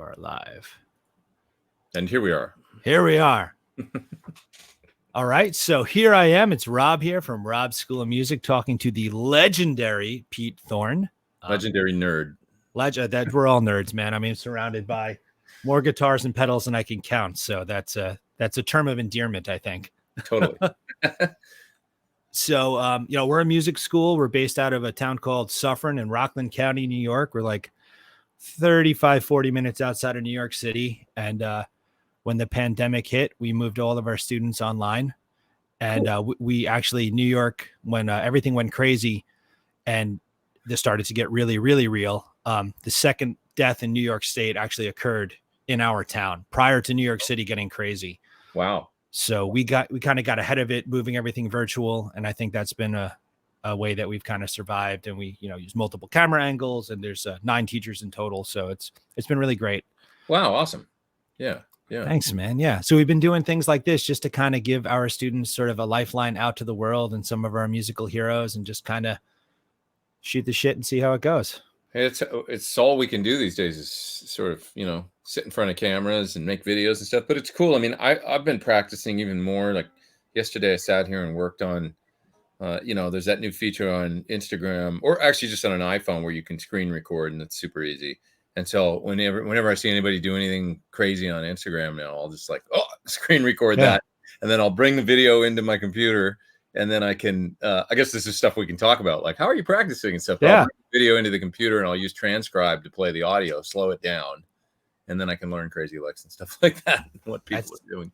are live. And here we are. Here we are. All right. So here I am. It's Rob here from Rob's School of Music talking to the legendary Pete Thorn. Legendary nerd. That we're all nerds, man. I mean, surrounded by more guitars and pedals than I can count. So that's a term of endearment, I think. Totally. So, we're a music school. We're based out of a town called Suffern in Rockland County, New York. We're like 35, 40 minutes outside of New York City. And when the pandemic hit, we moved all of our students online. And cool. we actually, New York, when everything went crazy and this started to get really, really real, the second death in New York State actually occurred in our town prior to New York City getting crazy. Wow. So we kind of got ahead of it, moving everything virtual. And I think that's been a way that we've kind of survived. And we, use multiple camera angles, and there's 9 teachers in total. So it's been really great. Wow. Awesome. Yeah. Yeah. Thanks, man. Yeah. So we've been doing things like this just to kind of give our students sort of a lifeline out to the world and some of our musical heroes, and just kind of shoot the shit and see how it goes. It's all we can do these days is sort of, sit in front of cameras and make videos and stuff, but it's cool. I mean, I've been practicing even more. Like yesterday I sat here and worked on, there's that new feature on Instagram, or actually just on an iPhone, where you can screen record, and it's super easy. And so whenever I see anybody do anything crazy on Instagram now, I'll just screen record that. And then I'll bring the video into my computer, and then I can, I guess this is stuff we can talk about. Like, how are you practicing and stuff? Yeah. I'll bring the video into the computer, and I'll use Transcribe to play the audio, slow it down. And then I can learn crazy licks and stuff like that, what people are doing.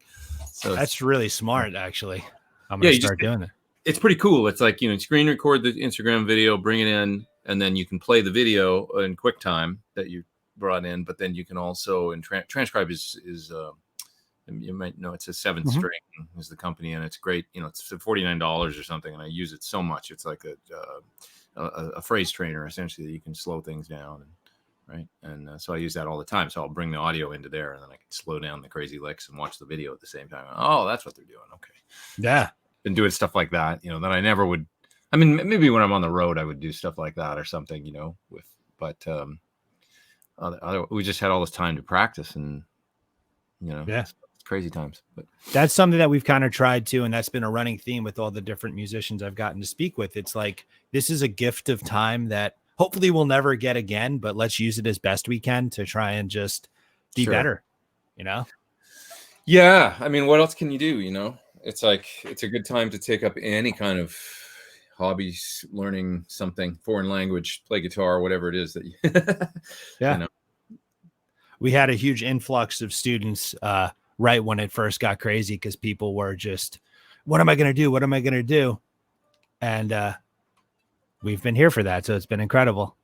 So that's really smart, actually. I'm going to start doing it. It's pretty cool. It's like, screen record the Instagram video, bring it in, and then you can play the video in QuickTime that you brought in. But then you can also, and Transcribe is you might know, it's a 7th String is the company, and it's great. It's $49 or something, and I use it so much. It's like a phrase trainer, essentially, that you can slow things down. Right. And so I use that all the time. So I'll bring the audio into there, and then I can slow down the crazy licks and watch the video at the same time. Oh, that's what they're doing. Okay. Yeah. Been doing stuff like that, that I never would. I mean, maybe when I'm on the road, I would do stuff like that or something, but we just had all this time to practice, and, it's crazy times. But that's something that we've kind of tried to, and that's been a running theme with all the different musicians I've gotten to speak with. It's like, this is a gift of time that hopefully we'll never get again, but let's use it as best we can to try and just be better, Yeah. I mean, what else can you do? It's like, it's a good time to take up any kind of hobbies, learning something, foreign language, play guitar, whatever it is that you, yeah. We had a huge influx of students right when it first got crazy, because people were just, what am I going to do? What am I going to do? And, we've been here for that. So it's been incredible.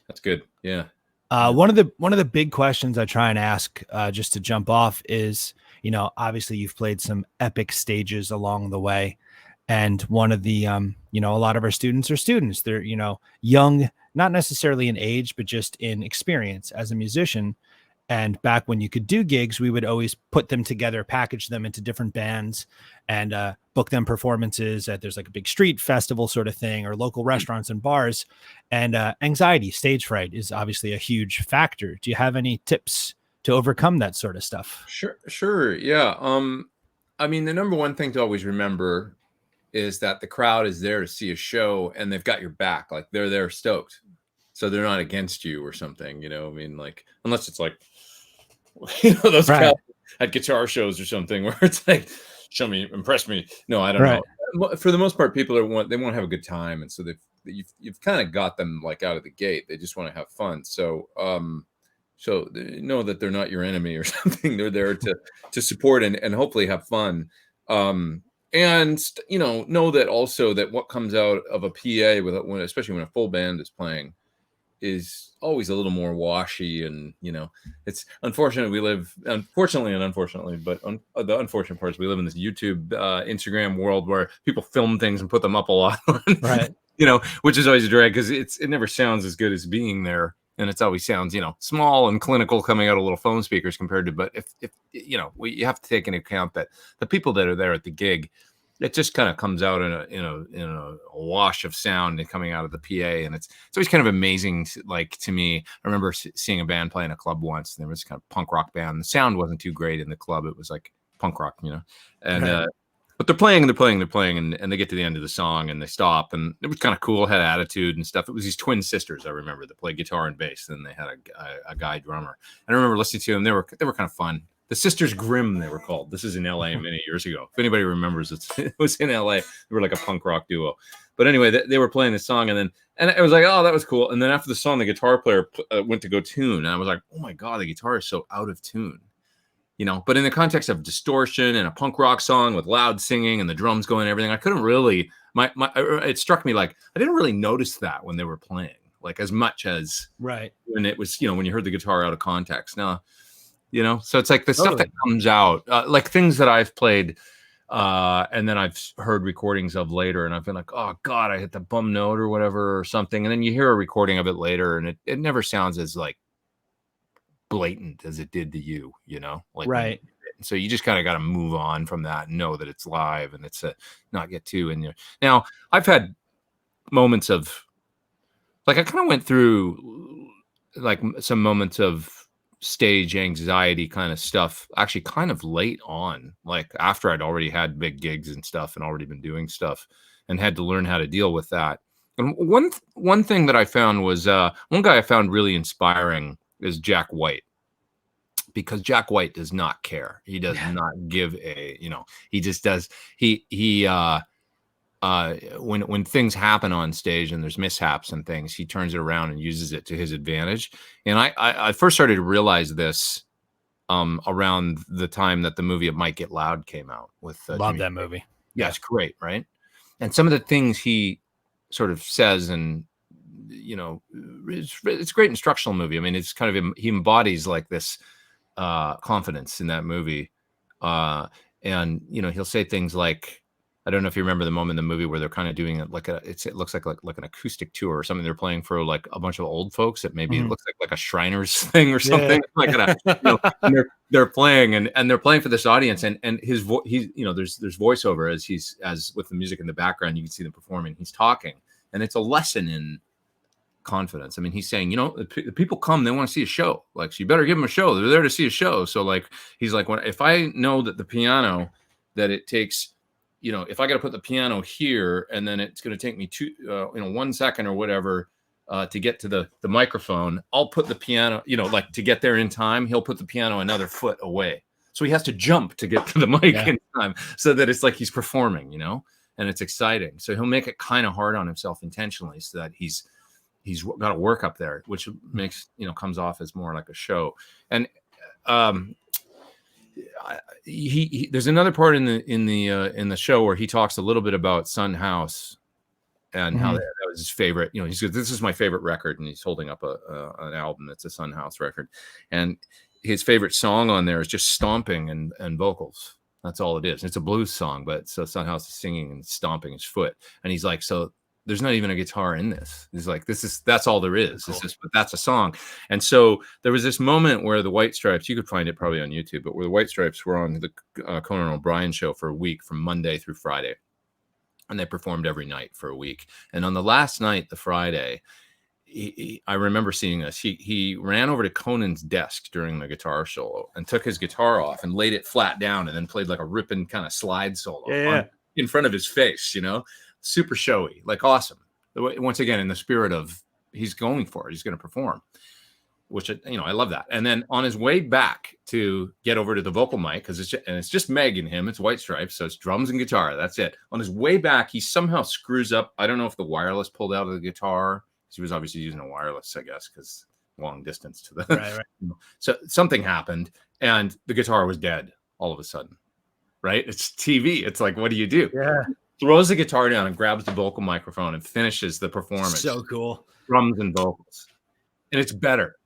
That's good. Yeah. One of the big questions I try and ask, just to jump off, is, obviously you've played some epic stages along the way. And one of the, a lot of our students are students. They're, young, not necessarily in age, but just in experience as a musician. And back when you could do gigs, we would always put them together, package them into different bands, and book them performances there's like a big street festival sort of thing, or local restaurants and bars. And anxiety, stage fright, is obviously a huge factor. Do you have any tips to overcome that sort of stuff? Sure. Yeah. I mean, the number one thing to always remember is that the crowd is there to see a show, and they've got your back. Like, they're there stoked. So they're not against you or something, I mean, like, unless it's like, those crowds at guitar shows or something where it's like, show me, impress me. No, I don't know. For the most part, people they want to have a good time. And so you've kind of got them like out of the gate. They just want to have fun. So, so they know that they're not your enemy or something. They're there to support and hopefully have fun. And, know that also that what comes out of a PA especially when a full band is playing, is always a little more washy. And it's unfortunate unfortunately, but the unfortunate part is we live in this YouTube Instagram world where people film things and put them up a lot, right? Which is always a drag, because it never sounds as good as being there, and it always sounds small and clinical coming out of little phone speakers compared to. But if you have to take into account that the people that are there at the gig, it just kind of comes out in a wash of sound and coming out of the PA, and it's always kind of amazing. Like to me, I remember seeing a band play in a club once, and there was kind of punk rock band. The sound wasn't too great in the club; it was like punk rock, and Right. but they're playing and they're playing, and they get to the end of the song and they stop, and it was kind of cool, had attitude and stuff. It was these twin sisters, I remember, that played guitar and bass, and they had a guy drummer. And I remember listening to them; they were kind of fun. The Sisters Grimm, they were called. This is in LA many years ago. If anybody remembers, it was in LA. They were like a punk rock duo. But anyway, they were playing the song, and it was like, oh, that was cool. And then after the song, the guitar player went to go tune, and I was like, oh my god, the guitar is so out of tune. But in the context of distortion and a punk rock song with loud singing and the drums going and everything, I couldn't really, it struck me like I didn't really notice that when they were playing, like as much as Right. when it was, when you heard the guitar out of context. Now, so it's like the Totally. stuff that comes out, like things that I've played, and then I've heard recordings of later, and I've been like, oh God, I hit the bum note or whatever or something. And then you hear a recording of it later, and it never sounds as like blatant as it did to you, like Right. so you just kind of got to move on from that and know that it's live and it's not get too in there. Now I've had moments of like, I kind of went through like some moments of stage anxiety kind of stuff, actually kind of late on, like after I'd already had big gigs and stuff and already been doing stuff and had to learn how to deal with that. And one thing that I found was one guy I found really inspiring is Jack White, because Jack White does not care. He does not give a, he just does. When things happen on stage and there's mishaps and things, he turns it around and uses it to his advantage. And I first started to realize this around the time that the movie It Might Get Loud came out with Love Jimmy. that movie. Yeah, it's great, right? And some of the things he sort of says, and it's a great instructional movie. I mean, it's kind of, he embodies like this confidence in that movie, and he'll say things like, I don't know if you remember the moment in the movie where they're kind of doing it like it looks like an acoustic tour or something. They're playing for like a bunch of old folks that maybe it looks like a Shriners thing or something, like and they're playing and they're playing for this audience, and his voice, there's voiceover as with the music in the background, you can see them performing. He's talking, and it's a lesson in confidence. I mean, he's saying, the people come, they want to see a show. Like, so you better give them a show. They're there to see a show. So like, he's like, if I know that the piano, that it takes, if I got to put the piano here, and then it's going to take me 1 second or whatever to get to the microphone, I'll put the piano, like to get there in time, he'll put the piano another foot away. So he has to jump to get to the mic in time, so that it's like he's performing, and it's exciting. So he'll make it kind of hard on himself intentionally, so that he's got to work up there, which makes, comes off as more like a show. And there's another part in the show where he talks a little bit about Son House and how that was his favorite. He said, this is my favorite record, and he's holding up an album that's a Son House record, and his favorite song on there is just stomping and vocals. That's all it is. It's a blues song, but so Son House is singing and stomping his foot, and he's like, so there's not even a guitar in this. He's like, that's all there is. Cool. But that's a song. And so there was this moment where the White Stripes, you could find it probably on YouTube, but where the White Stripes were on the Conan O'Brien show for a week, from Monday through Friday. And they performed every night for a week. And on the last night, the Friday, I remember seeing this. He ran over to Conan's desk during the guitar solo and took his guitar off and laid it flat down, and then played like a ripping kind of slide solo in front of his face, super showy, like awesome. Once again, in the spirit of he's going for it, he's going to perform, which, I love that. And then on his way back to get over to the vocal mic, because it's just Meg and him, it's White Stripes, so it's drums and guitar, that's it. On his way back, he somehow screws up. I don't know if the wireless pulled out of the guitar. He was obviously using a wireless, I guess, because long distance to the right. So something happened, and the guitar was dead all of a sudden. Right? It's TV. It's like, what do you do? Yeah. Throws the guitar down and grabs the vocal microphone and finishes the performance. So cool. Drums and vocals. And it's better.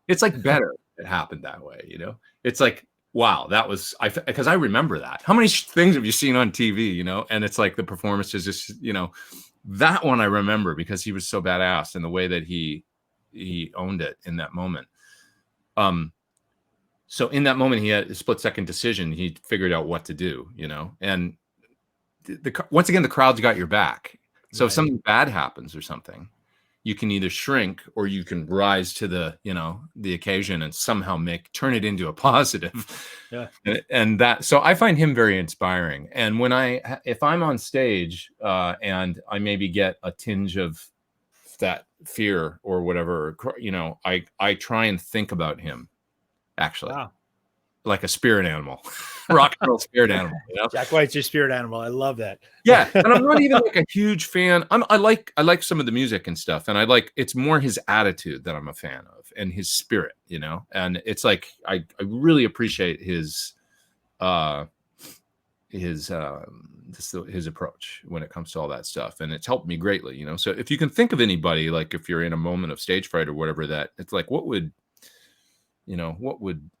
It's like better it happened that way, It's like, wow, that was, because I remember that. How many things have you seen on TV, And it's like the performance is just, that one I remember because he was so badass in the way that he owned it in that moment. So in that moment, he had a split-second decision. He figured out what to do, and once again, the crowd's got your back. So if Right. something bad happens or something, you can either shrink or you can rise to the occasion and somehow turn it into a positive. Yeah. And that, so I find him very inspiring. And if I'm on stage and I maybe get a tinge of that fear or whatever, I try and think about him actually. Wow. Like a spirit animal, rock and roll spirit animal. Jack White's your spirit animal. I love that. Yeah, and I'm not even like a huge fan. I like some of the music and stuff, and it's more his attitude that I'm a fan of, and his spirit, And it's like I really appreciate his approach when it comes to all that stuff, and it's helped me greatly, So if you can think of anybody, like if you're in a moment of stage fright or whatever, that it's like, what would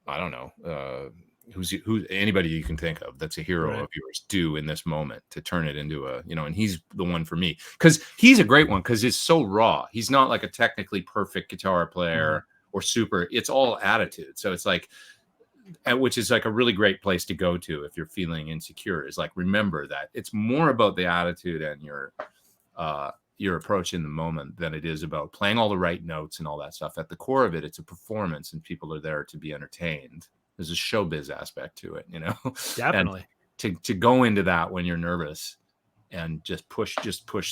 I don't know, who's anybody you can think of that's a hero of yours do in this moment to turn it into and he's the one for me, because he's a great one, because it's so raw. He's not like a technically perfect guitar player or super, it's all attitude. So it's like, which is like a really great place to go to if you're feeling insecure, is like, remember that it's more about the attitude and your approach in the moment than it is about playing all the right notes and all that stuff. At the core of it, it's a performance, and people are there to be entertained. There's a showbiz aspect to it, Definitely. And to go into that when you're nervous and just push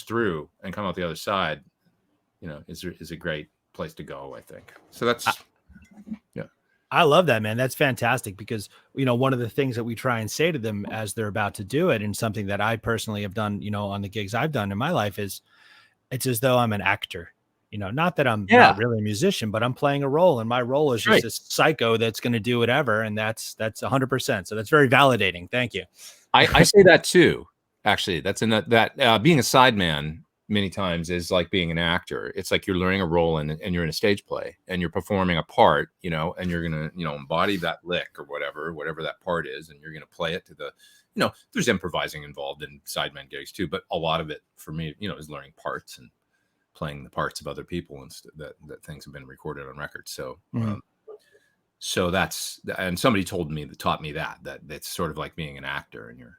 through and come out the other side, is a great place to go, I think. So that's, I love that, man. That's fantastic, because, one of the things that we try and say to them as they're about to do it, and something that I personally have done, on the gigs I've done in my life, is it's as though I'm an actor, not that I'm not really a musician, but I'm playing a role, and my role is just a psycho that's going to do whatever. And that's 100%. So that's very validating. Thank you. I say that too. Actually, that's in that being a sideman many times is like being an actor. It's like you're learning a role and you're in a stage play and you're performing a part, and you're going to, embody that lick or whatever that part is. And you're going to play it to the, there's improvising involved in sideman gigs too, but a lot of it for me, is learning parts and playing the parts of other people, and that things have been recorded on record. So, so that's, and somebody taught me that that's sort of like being an actor, and you're,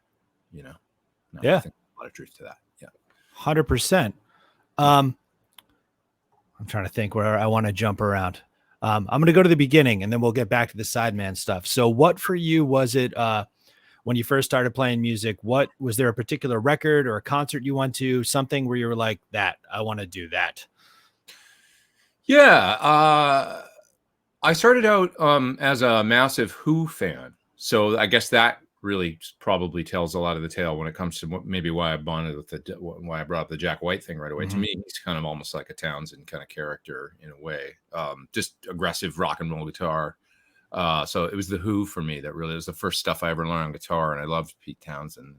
I think a lot of truth to that. Yeah. 100%. I'm trying to think where I want to jump around. I'm going to go to the beginning, and then we'll get back to the sideman stuff. So what for you was it, when you first started playing music? What was there a particular record or a concert you went to, something where you were like, that I want to do that? Yeah. I started out as a massive Who fan. So I guess that really probably tells a lot of the tale when it comes to maybe why I bonded with why I brought up the Jack White thing right away. To me, he's kind of almost like a Townsend kind of character in a way, just aggressive rock and roll guitar. So it was the Who for me that really was the first stuff I ever learned on guitar, and I loved Pete Townsend.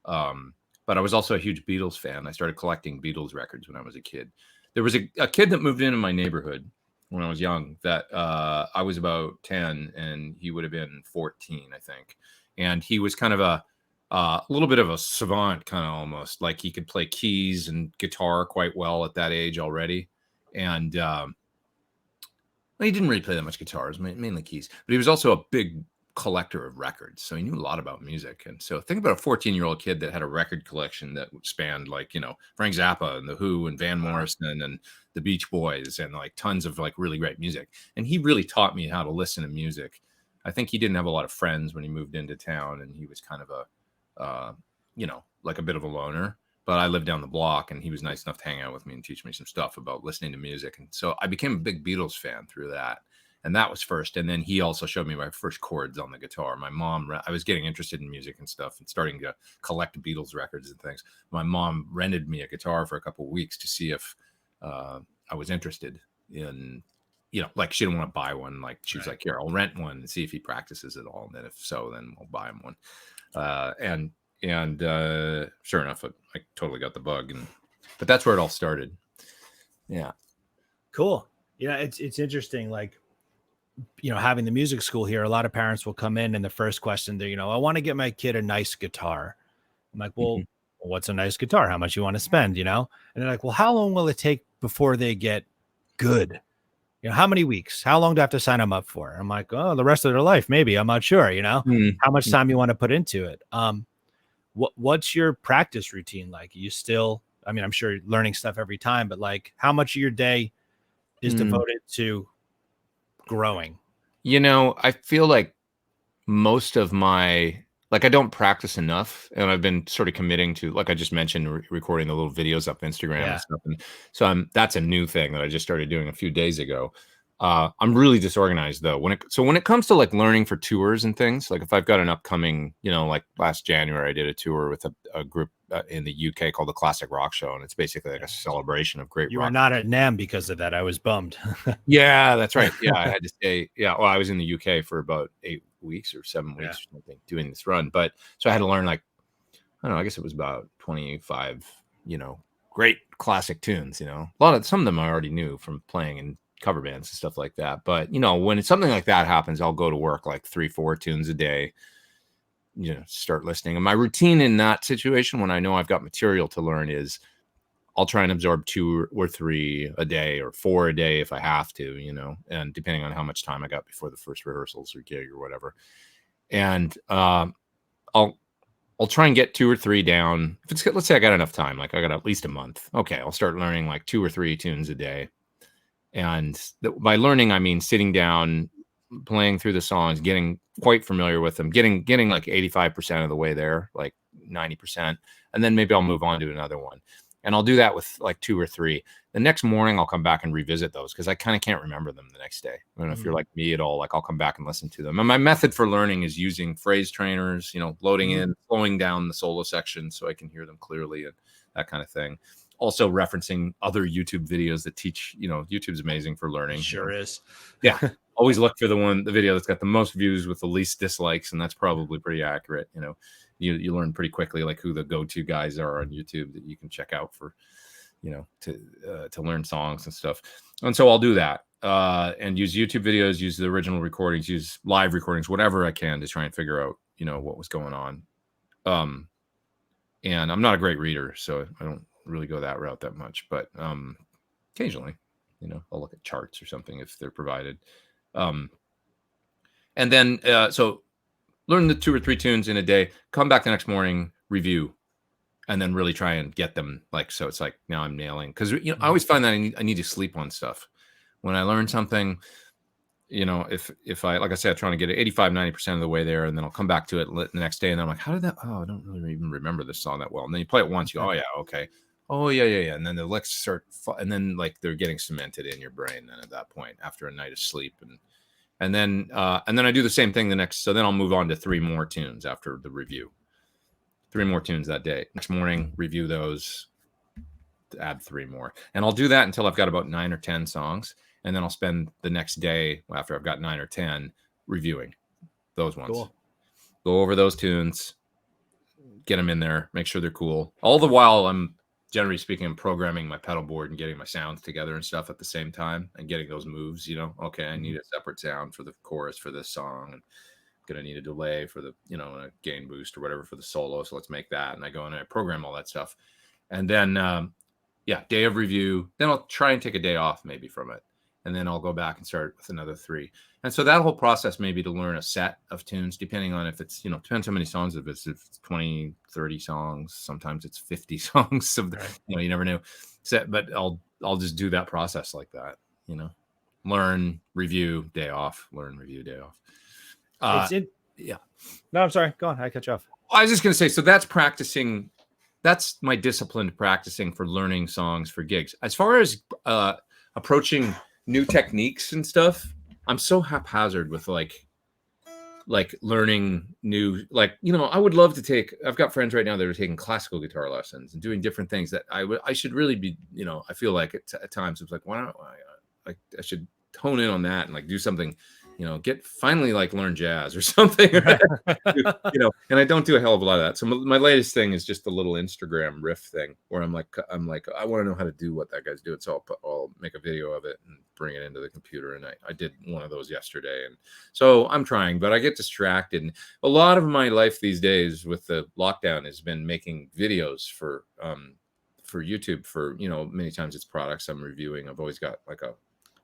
But I was also a huge Beatles fan. I started collecting Beatles records when I was a kid. There was a kid that moved into my neighborhood when I was young that I was about 10, and he would have been 14, I think. And he was kind of a little bit of a savant, kind of almost like he could play keys and guitar quite well at that age already. And he didn't really play that much guitars, mainly keys, but he was also a big collector of records. So he knew a lot about music. And so think about a 14-year-old kid that had a record collection that spanned like, Frank Zappa and the Who and Van Morrison and the Beach Boys and like tons of like really great music. And he really taught me how to listen to music. I think he didn't have a lot of friends when he moved into town, and he was kind of a, like a bit of a loner. But I lived down the block, and he was nice enough to hang out with me and teach me some stuff about listening to music. And so I became a big Beatles fan through that. And that was first. And then he also showed me my first chords on the guitar. My mom, I was getting interested in music and stuff and starting to collect Beatles records and things. My mom rented me a guitar for a couple of weeks to see if I was interested in, like she didn't want to buy one. Like she was like, here, I'll rent one and see if he practices at all. And then if so, then we'll buy him one. And sure enough, I totally got the bug. But that's where it all started. Yeah. Cool. Yeah. It's interesting. Like, having the music school here, a lot of parents will come in and the first question, they're, I want to get my kid a nice guitar. I'm like, well, what's a nice guitar? How much you want to spend, And they're like, well, how long will it take before they get good? How many weeks? How long do I have to sign them up for? I'm like, oh, the rest of their life, maybe. I'm not sure, how much time you want to put into it. what's your practice routine like? You still, I mean, I'm sure you're learning stuff every time, but like how much of your day is devoted to growing? I feel like most of my like I don't practice enough, and I've been sort of committing to, like I just mentioned, recording the little videos up Instagram and Yeah. stuff, and so that's a new thing that I just started doing a few days ago. I'm really disorganized though when it comes to like learning for tours and things. Like if I've got an upcoming, like last January I did a tour with a group in the UK called the Classic Rock Show, and it's basically like a celebration of great You were rock. not at NAMM because of that. I was bummed. Yeah, that's right. Yeah, I had to stay. Yeah, well, I was in the UK for about 8 weeks or 7 weeks or something doing this run. But so I had to learn like, I don't know, I guess it was about 25, great classic tunes, some of them I already knew from playing in cover bands and stuff like that. But, when it's something like that happens, I'll go to work like 3, 4 tunes a day, start listening. And my routine in that situation, when I know I've got material to learn, is I'll try and absorb 2 or 3 a day or 4 a day if I have to, and depending on how much time I got before the first rehearsals or gig or whatever. And I'll try and get 2 or 3 down. Let's say I got enough time, like I got at least a month. Okay, I'll start learning like 2 or 3 tunes a day. And by learning, I mean sitting down, playing through the songs, getting quite familiar with them, getting like 85% of the way there, like 90%, and then maybe I'll move on to another one. And I'll do that with like 2 or 3. The next morning, I'll come back and revisit those because I kind of can't remember them the next day. I don't know if you're like me at all. Like I'll come back and listen to them. And my method for learning is using phrase trainers, loading in, slowing down the solo section so I can hear them clearly and that kind of thing. Also referencing other YouTube videos that teach, YouTube's amazing for learning. Sure is. Yeah. Always look for the video that's got the most views with the least dislikes. And that's probably pretty accurate. You learn pretty quickly, like who the go-to guys are on YouTube that you can check out for, to learn songs and stuff. And so I'll do that and use YouTube videos, use the original recordings, use live recordings, whatever I can to try and figure out, what was going on. And I'm not a great reader, so I don't really go that route that much, but occasionally, I'll look at charts or something if they're provided. And then, so learn the 2 or 3 tunes in a day, come back the next morning, review, and then really try and get them so it's like now I'm nailing. Because, I always find that I need to sleep on stuff. When I learn something, if I, like I said, I'm trying to get it 85, 90% of the way there, and then I'll come back to it the next day, and then I'm like, how did that, I don't really even remember this song that well. And then you play it once, you go, oh yeah, okay. Oh yeah. And then the licks start, and then like they're getting cemented in your brain then at that point after a night of sleep. And then I do the same thing so then I'll move on to 3 more tunes after the review. 3 more tunes that day. Next morning, review those, add 3 more. And I'll do that until I've got about 9 or 10 songs. And then I'll spend the next day after I've got 9 or 10 reviewing those ones. Cool. Go over those tunes, get them in there, make sure they're cool. All the while I'm, generally speaking, I'm programming my pedal board and getting my sounds together and stuff at the same time and getting those moves, okay, I need a separate sound for the chorus for this song. And I'm going to need a delay for the, a gain boost or whatever for the solo. So let's make that. And I go and I program all that stuff. And then, day of review. Then I'll try and take a day off maybe from it. And then I'll go back and start with another 3. And so that whole process may be to learn a set of tunes, depending on if it's, depends how many songs of it. If it's 20, 30 songs, sometimes it's 50 songs. You never know. But I'll just do that process like that, learn, review, day off, learn, review, day off. Yeah. No, I'm sorry. Go on. I cut you off. I was just going to say, so that's practicing. That's my disciplined practicing for learning songs for gigs. As far as approaching new techniques and stuff, I'm so haphazard with like learning new, I would love to I've got friends right now that are taking classical guitar lessons and doing different things that I should really be, I feel like at times it's like, why don't I should hone in on that and do something, get finally learn jazz or something, and I don't do a hell of a lot of that. So my latest thing is just a little Instagram riff thing where I'm like, I want to know how to do what that guy's doing. So I'll make a video of it and bring it into the computer. And I did one of those yesterday. And so I'm trying, but I get distracted. And a lot of my life these days with the lockdown has been making videos for YouTube for, many times it's products I'm reviewing. I've always got a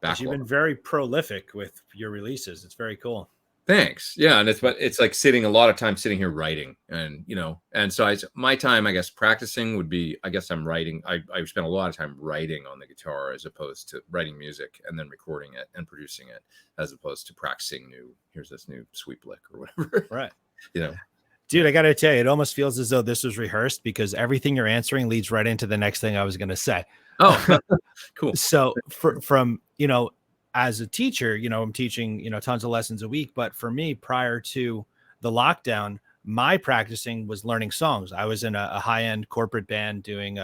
backlog. You've been very prolific with your releases. It's very cool. Thanks. Yeah, and it's like sitting a lot of time sitting here writing, and and so my time, I guess, practicing would be, I guess I'm writing. I spend a lot of time writing on the guitar as opposed to writing music and then recording it and producing it, as opposed to practicing here's this new sweep lick or whatever. Right. you know. Dude, I got to tell you, it almost feels as though this was rehearsed because everything you're answering leads right into the next thing I was going to say. Oh, cool. So from, as a teacher, I'm teaching, tons of lessons a week. But for me, prior to the lockdown, my practicing was learning songs. I was in a high-end corporate band doing,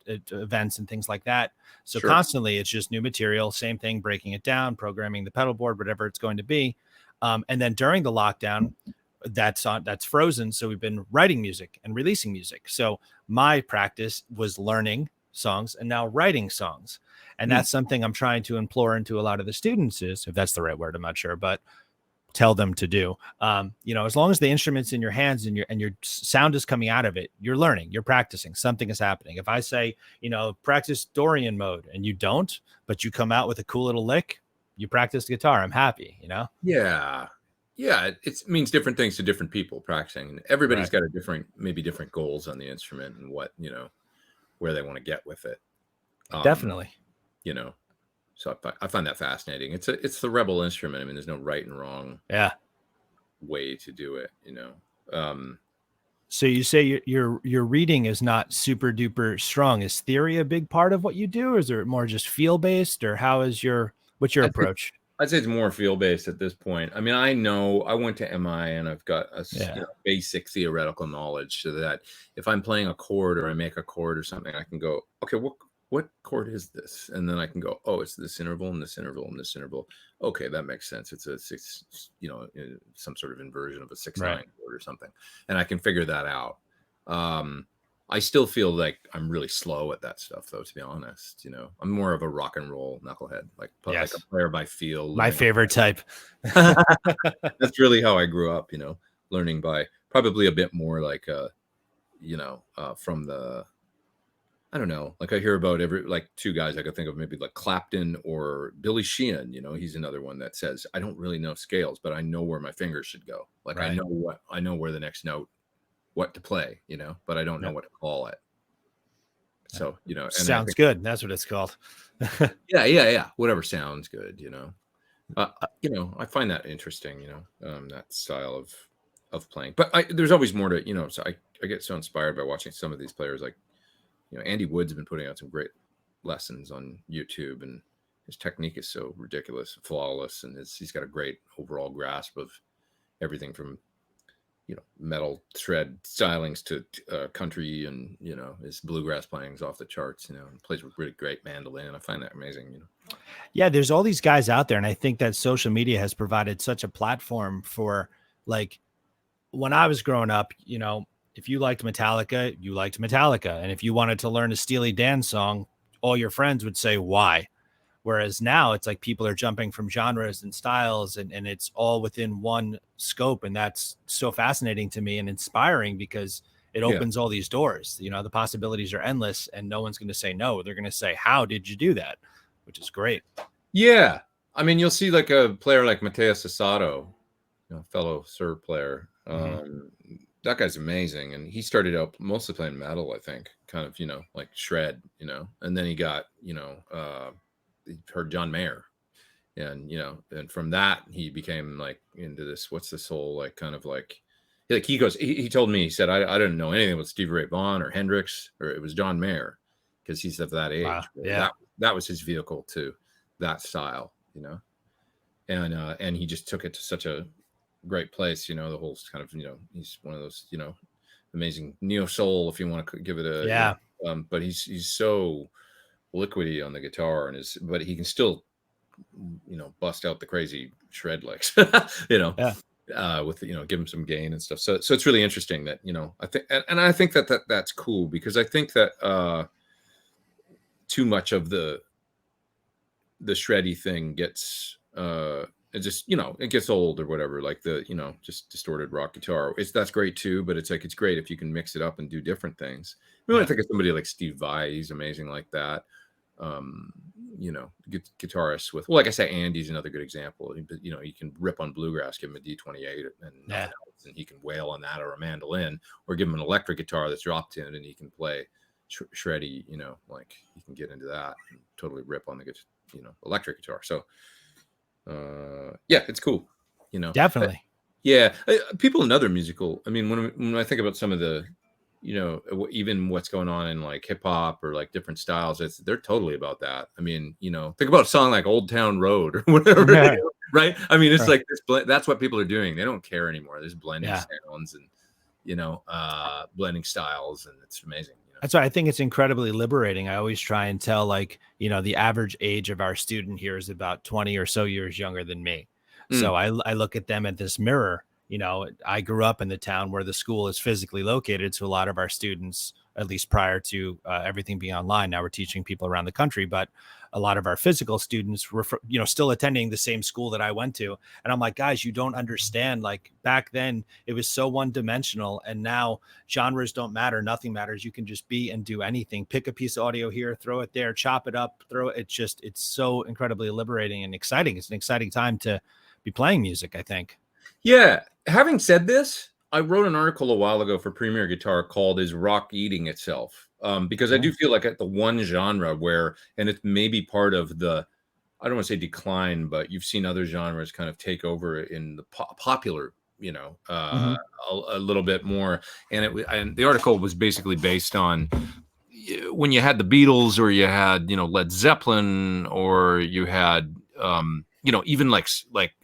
events and things like that. So Sure. constantly it's just new material, same thing, breaking it down, programming the pedal board, whatever it's going to be. And then during the lockdown, that's frozen. So we've been writing music and releasing music. So my practice was learning songs and now writing songs. And that's something I'm trying to implore into a lot of the students is, if that's the right word, I'm not sure, but tell them to do, as long as the instrument's in your hands and your sound is coming out of it, you're learning, you're practicing, something is happening. If I say, practice Dorian mode and you don't, but you come out with a cool little lick, you practice the guitar. I'm happy, Yeah. Yeah, it means different things to different people practicing. Everybody's got maybe different goals on the instrument and what, where they want to get with it. Definitely. So I find that fascinating. It's the rebel instrument. I mean, there's no right and wrong way to do it, So you say your reading is not super duper strong. Is theory a big part of what you do, or is it more just feel based, or what's your approach? I'd say it's more feel based at this point. I mean, I know I went to MI and I've got a basic theoretical knowledge, so that if I'm playing a chord or I make a chord or something, I can go, okay, what chord is this? And then I can go, oh, it's this interval and this interval and this interval. Okay, that makes sense. It's a six, some sort of inversion of a 6/9 chord or something, and I can figure that out. I still feel like I'm really slow at that stuff, though, to be honest. I'm more of a rock and roll knucklehead, like a player by feel. My favorite type. That's really how I grew up, learning by probably a bit more like, from the, I don't know, like I hear about two guys I could think of, maybe like Clapton or Billy Sheehan. He's another one that says, I don't really know scales, but I know where my fingers should go. Like I know where the next note, what to play, but I don't know what to call it. So, and sounds good. That's what it's called. Yeah. Whatever sounds good, I find that interesting, that style of playing. But there's always more to, so I get so inspired by watching some of these players. Like, Andy Wood's been putting out some great lessons on YouTube, and his technique is so ridiculous, flawless, and he's got a great overall grasp of everything from metal shred stylings to country, and his bluegrass playing's off the charts. And plays with really great mandolin. I find that amazing. Yeah, there's all these guys out there, and I think that social media has provided such a platform for, like, when I was growing up, if you liked Metallica, you liked Metallica, and if you wanted to learn a Steely Dan song, all your friends would say why. Whereas now it's like people are jumping from genres and styles, and it's all within one scope. And that's so fascinating to me and inspiring, because it opens all these doors. The possibilities are endless, and no one's going to say no. They're going to say, how did you do that? Which is great. Yeah. I mean, you'll see like a player like Mateus Asado, fellow Suhr player. That guy's amazing. And he started out mostly playing metal, I think, kind of, like shred, and then he got, he heard John Mayer, and and from that he became like into this, what's this whole like kind of like he goes, he told me, he said, I didn't know anything about Stevie Ray Vaughan or Hendrix, or it was John Mayer, because he's of that age. Wow. Yeah, that was his vehicle to that style, and he just took it to such a great place, the whole kind of, he's one of those, amazing neo soul, if you want to give it a but he's so liquidy on the guitar, and but he can still bust out the crazy shred licks with give him some gain and stuff. So it's really interesting that I think, and I think that's cool, because I think that too much of the shreddy thing gets it just it gets old or whatever, like the just distorted rock guitar. That's great too, but it's great if you can mix it up and do different things. I think of somebody like Steve Vai. He's amazing like that. you know, guitarists with, well, like I say, Andy's another good example. But you know, you can rip on bluegrass, give him a D28 and nothing else, and he can wail on that, or a mandolin, or give him an electric guitar that's drop tuned and he can play shreddy. You know, like he can get into that and totally rip on the you know, electric guitar. So yeah, it's cool. You know, Definitely. Yeah, people in other musical. I mean, when I think about some of the, you know, even what's going on in like hip hop or like different styles, they're totally about that. I mean, you know, think about a song like Old Town Road or whatever, Yeah. you know, right? I mean, it's like this, that's what people are doing. They don't care anymore. There's blending sounds and, you know, blending styles, and it's amazing. You know? That's why I think it's incredibly liberating. I always try and tell, like, you know, the average age of our student here is about 20 or so years younger than me. So I look at them at this mirror. You know, I grew up in the town where the school is physically located. So a lot of our students, at least prior to everything being online, now we're teaching people around the country, but a lot of our physical students were, you know, still attending the same school that I went to. And I'm like, guys, you don't understand. Like back then it was so one dimensional, and now genres don't matter. Nothing matters. You can just be and do anything. Pick a piece of audio here, throw it there, chop it up, throw it. It's so incredibly liberating and exciting. It's an exciting time to be playing music, I think. Yeah. Having said this, I wrote an article a while ago for Premier Guitar called "Is Rock Eating Itself?" Because I do feel like at the one genre where, and it's maybe part of the, I don't want to say decline, but you've seen other genres kind of take over in the popular, you know, a little bit more. And the article was basically based on when you had the Beatles, or you had, you know, Led Zeppelin, or you had, you know, even like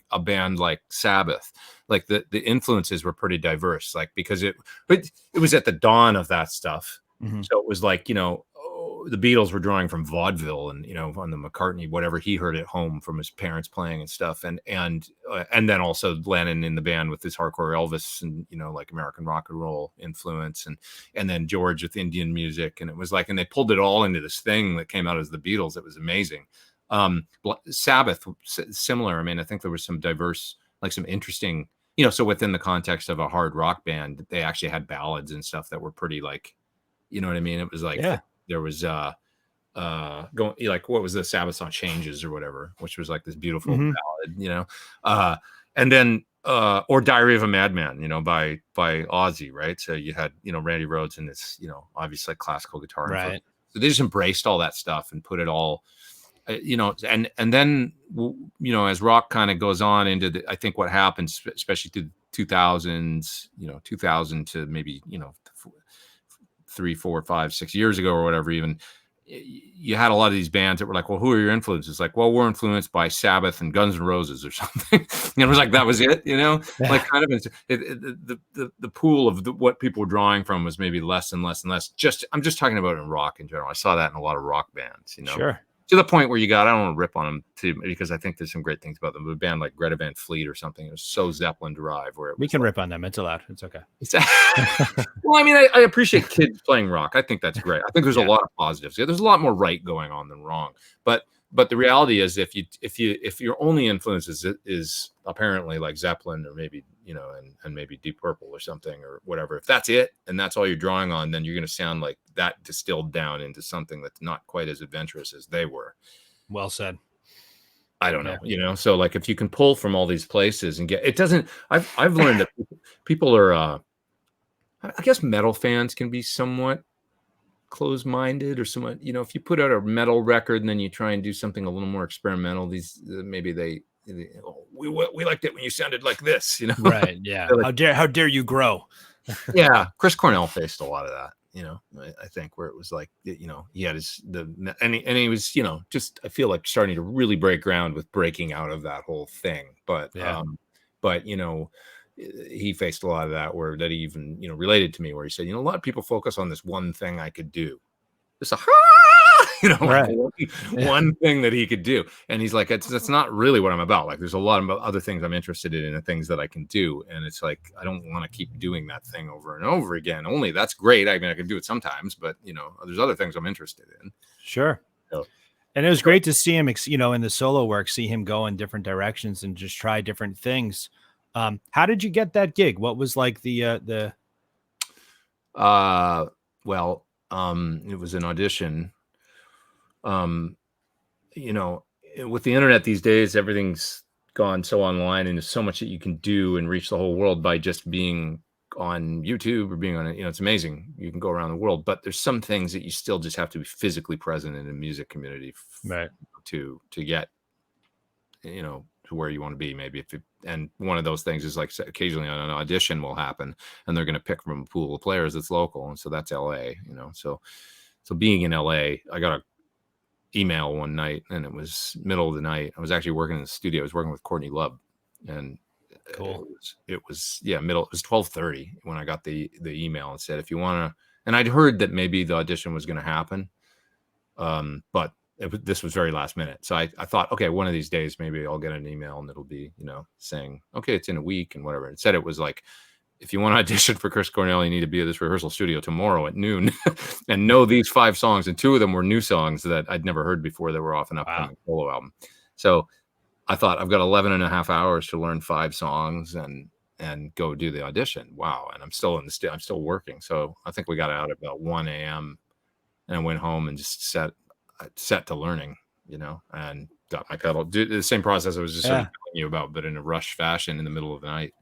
a band like Sabbath, like the influences were pretty diverse, like because it was at the dawn of that stuff. So it was like, you know, the Beatles were drawing from vaudeville and, you know, on the McCartney, whatever he heard at home from his parents playing and stuff. And then also Lennon in the band with his hardcore Elvis and, you know, like American rock and roll influence, and then George with Indian music. And it was like, and they pulled it all into this thing that came out as the Beatles. It was amazing. Sabbath, similar. I mean, I think there was some diverse, like some interesting, you know, so within the context of a hard rock band, they actually had ballads and stuff that were pretty, like, you know what I mean? It was like, there was going, like, what was the Sabbath song, Changes or whatever, which was like this beautiful ballad, you know, and then or Diary of a Madman, you know, by Ozzy, right? So you had, you know, Randy Rhoads and this, you know, obviously classical guitar, right? So they just embraced all that stuff and put it all, you know, and then, you know, as rock kind of goes on into I think what happens, especially through the 2000s, you know, 2000 to maybe, you know, 3, 4, 5, 6 years ago or whatever, even, you had a lot of these bands that were like, well, who are your influences? Like, well, we're influenced by Sabbath and Guns N' Roses or something. And it was like, that was it, you know, like kind of the pool of what people were drawing from was maybe less and less and less. I'm just talking about in rock in general. I saw that in a lot of rock bands, you know. Sure. To the point where I don't want to rip on them too, because I think there's some great things about them. But a band like Greta Van Fleet or something, it was so Zeppelin derived. Where we can rip on them. It's allowed. It's okay. Well, I mean, I appreciate kids playing rock. I think that's great. I think there's a lot of positives. Yeah, there's a lot more right going on than wrong. But the reality is, if your only influence is apparently like Zeppelin or maybe, you know, and maybe Deep Purple or something or whatever, if that's it and that's all you're drawing on, then you're going to sound like that distilled down into something that's not quite as adventurous as they were. Well said. I don't know, you know. So like, if you can pull from all these places and get, it doesn't. I've learned that people are. I guess metal fans can be somewhat closed-minded or somewhat, you know, if you put out a metal record and then you try and do something a little more experimental, these maybe we liked it when you sounded like this, you know. Right. Yeah. Like, how dare you grow? Yeah. Chris Cornell faced a lot of that, you know. I think where it was like, you know, he had and he was, you know, just, I feel like starting to really break ground with breaking out of that whole thing. But you know, he faced a lot of that that he even, you know, related to me, where he said, you know, a lot of people focus on this one thing I could do. It's you know, right. one thing that he could do. And he's like, that's not really what I'm about. Like, there's a lot of other things I'm interested in and things that I can do. And it's like, I don't want to keep doing that thing over and over again. Only that's great. I mean, I can do it sometimes, but, you know, there's other things I'm interested in. Sure. So, and it was great to see him, you know, in the solo work, see him go in different directions and just try different things. How did you get that gig? What was like it was an audition. you know, with the internet these days, everything's gone so online, and there's so much that you can do and reach the whole world by just being on YouTube or being on it. You know, it's amazing. You can go around the world, but there's some things that you still just have to be physically present in the music community Right. to get, you know, to where you want to be. Maybe if it, and one of those things is like occasionally an audition will happen, and they're going to pick from a pool of players that's local, and so that's LA. You know, so being in LA, I got a email one night, and it was middle of the night. I was actually working in the studio. I was working with Courtney Love, and Cool. it was yeah, middle. It was 12:30 when I got the email and said, if you want to, and I'd heard that maybe the audition was going to happen, but this was very last minute. So I thought, okay, one of these days maybe I'll get an email and it'll be, you know, saying, okay, it's in a week and whatever. It said it was like, if you want to audition for Chris Cornell, you need to be at this rehearsal studio tomorrow at noon and know these 5 songs. And 2 of them were new songs that I'd never heard before that were off an upcoming solo album. So I thought, I've got 11 and a half hours to learn 5 songs and go do the audition. Wow. And I'm still in the I'm still working. So I think we got out at about 1 a.m. and I went home and just set to learning, you know, and got my pedal. Do the same process I was just sort of telling you about, but in a rush fashion in the middle of the night.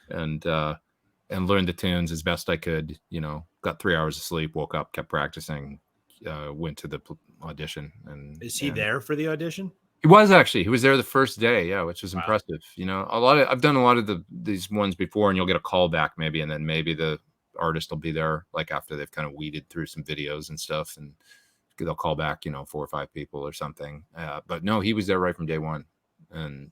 And learned the tunes as best I could, you know, got 3 hours of sleep, woke up, kept practicing, went to the audition. And is he there for the audition? He was there the first day. Yeah. Which was impressive. You know, I've done a lot of these ones before, and you'll get a call back maybe, and then maybe the artist will be there like after they've kind of weeded through some videos and stuff, and they'll call back, you know, 4 or 5 people or something. But no, he was there right from day one. And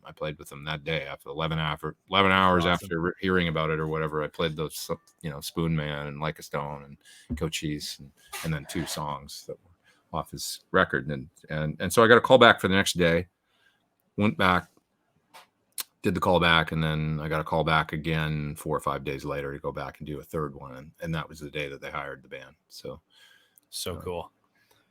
I played with him that day after 11 hours after hearing about it or whatever. I played those, you know, Spoon Man and Like a Stone and Cochise and then 2 songs that were off his record. And so I got a call back for the next day, went back, did the call back, and then I got a call back again 4 or 5 days later to go back and do a third one. And that was the day that they hired the band. So cool.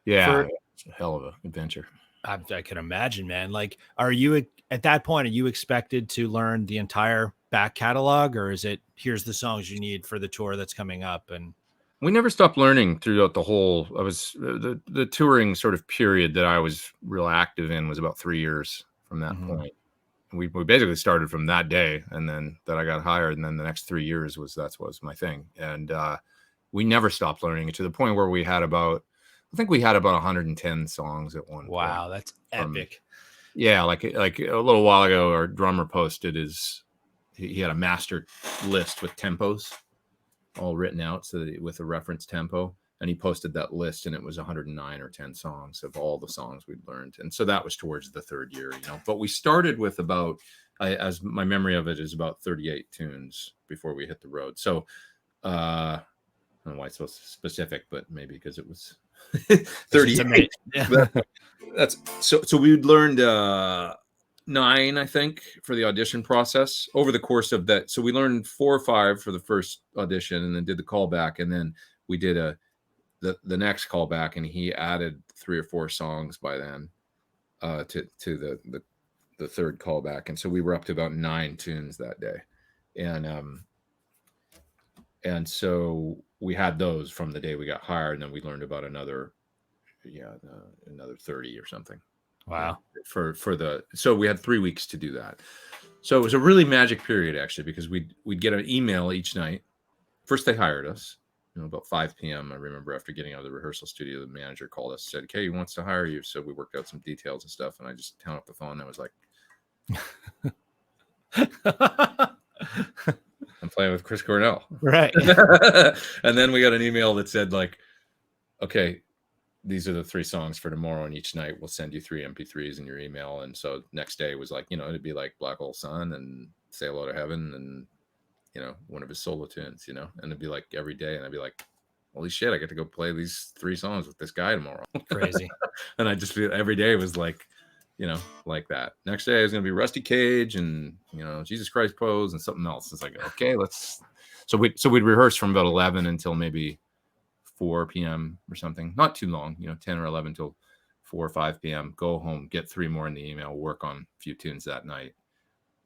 Yeah. It's a hell of an adventure. I can imagine, man. Like, are you at that point, are you expected to learn the entire back catalog, or is it, here's the songs you need for the tour that's coming up? And we never stopped learning throughout the whole, I was the touring sort of period that I was real active in was about 3 years from that point. We basically started from that day, and then that I got hired. And then the next 3 years was my thing. And we never stopped learning to the point where I think we had about 110 songs at one point. Wow, that's epic. Yeah, like a little while ago, our drummer posted he had a master list with tempos all written out, so that with a reference tempo, and he posted that list, and it was 109 or 10 songs of all the songs we'd learned. And so that was towards the 3rd year, you know. But we started with about, as my memory of it is, about 38 tunes before we hit the road. So I don't know why it's so specific, but maybe because it was 38. Yeah. That's so we'd learned 9, I think, for the audition process over the course of that. So we learned 4 or 5 for the first audition, and then did the callback, and then we did the next callback, and he added 3 or 4 songs by then to the third callback, and so we were up to about 9 tunes that day, and so we had those from the day we got hired, and then we learned about another 30 or something. Wow. So we had 3 weeks to do that. So it was a really magic period, actually, because we'd get an email each night. First they hired us, you know, about 5 p.m. I remember after getting out of the rehearsal studio, the manager called us, said, okay, he wants to hire you. So we worked out some details and stuff, and I just hung up the phone, and I was like, I'm playing with Chris Cornell. Right. And then we got an email that said, like, okay, these are the 3 songs for tomorrow, and each night we'll send you 3 MP3s in your email. And so next day was like, you know, it'd be like Black Hole Sun and Say Hello to Heaven and, you know, one of his solo tunes, you know, and it'd be like every day. And I'd be like, holy shit, I get to go play these 3 songs with this guy tomorrow. Crazy. And I just feel every day was like, you know, like that. Next day it was going to be Rusty Cage and, you know, Jesus Christ Pose and something else. It's like, okay, so we'd rehearse from about 11 until maybe 4 p.m. or something. Not too long, you know, 10 or 11 till 4 or 5 p.m. Go home, get 3 more in the email, work on a few tunes that night.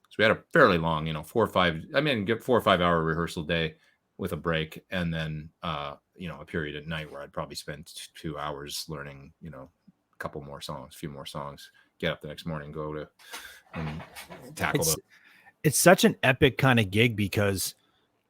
So we had a fairly long, you know, 4 or 5 hour rehearsal day. with a break, and then you know, a period at night where I'd probably spend 2 hours learning, you know, a couple more songs, a few more songs, get up the next morning, go to and tackle It's the. it's such an epic kind of gig because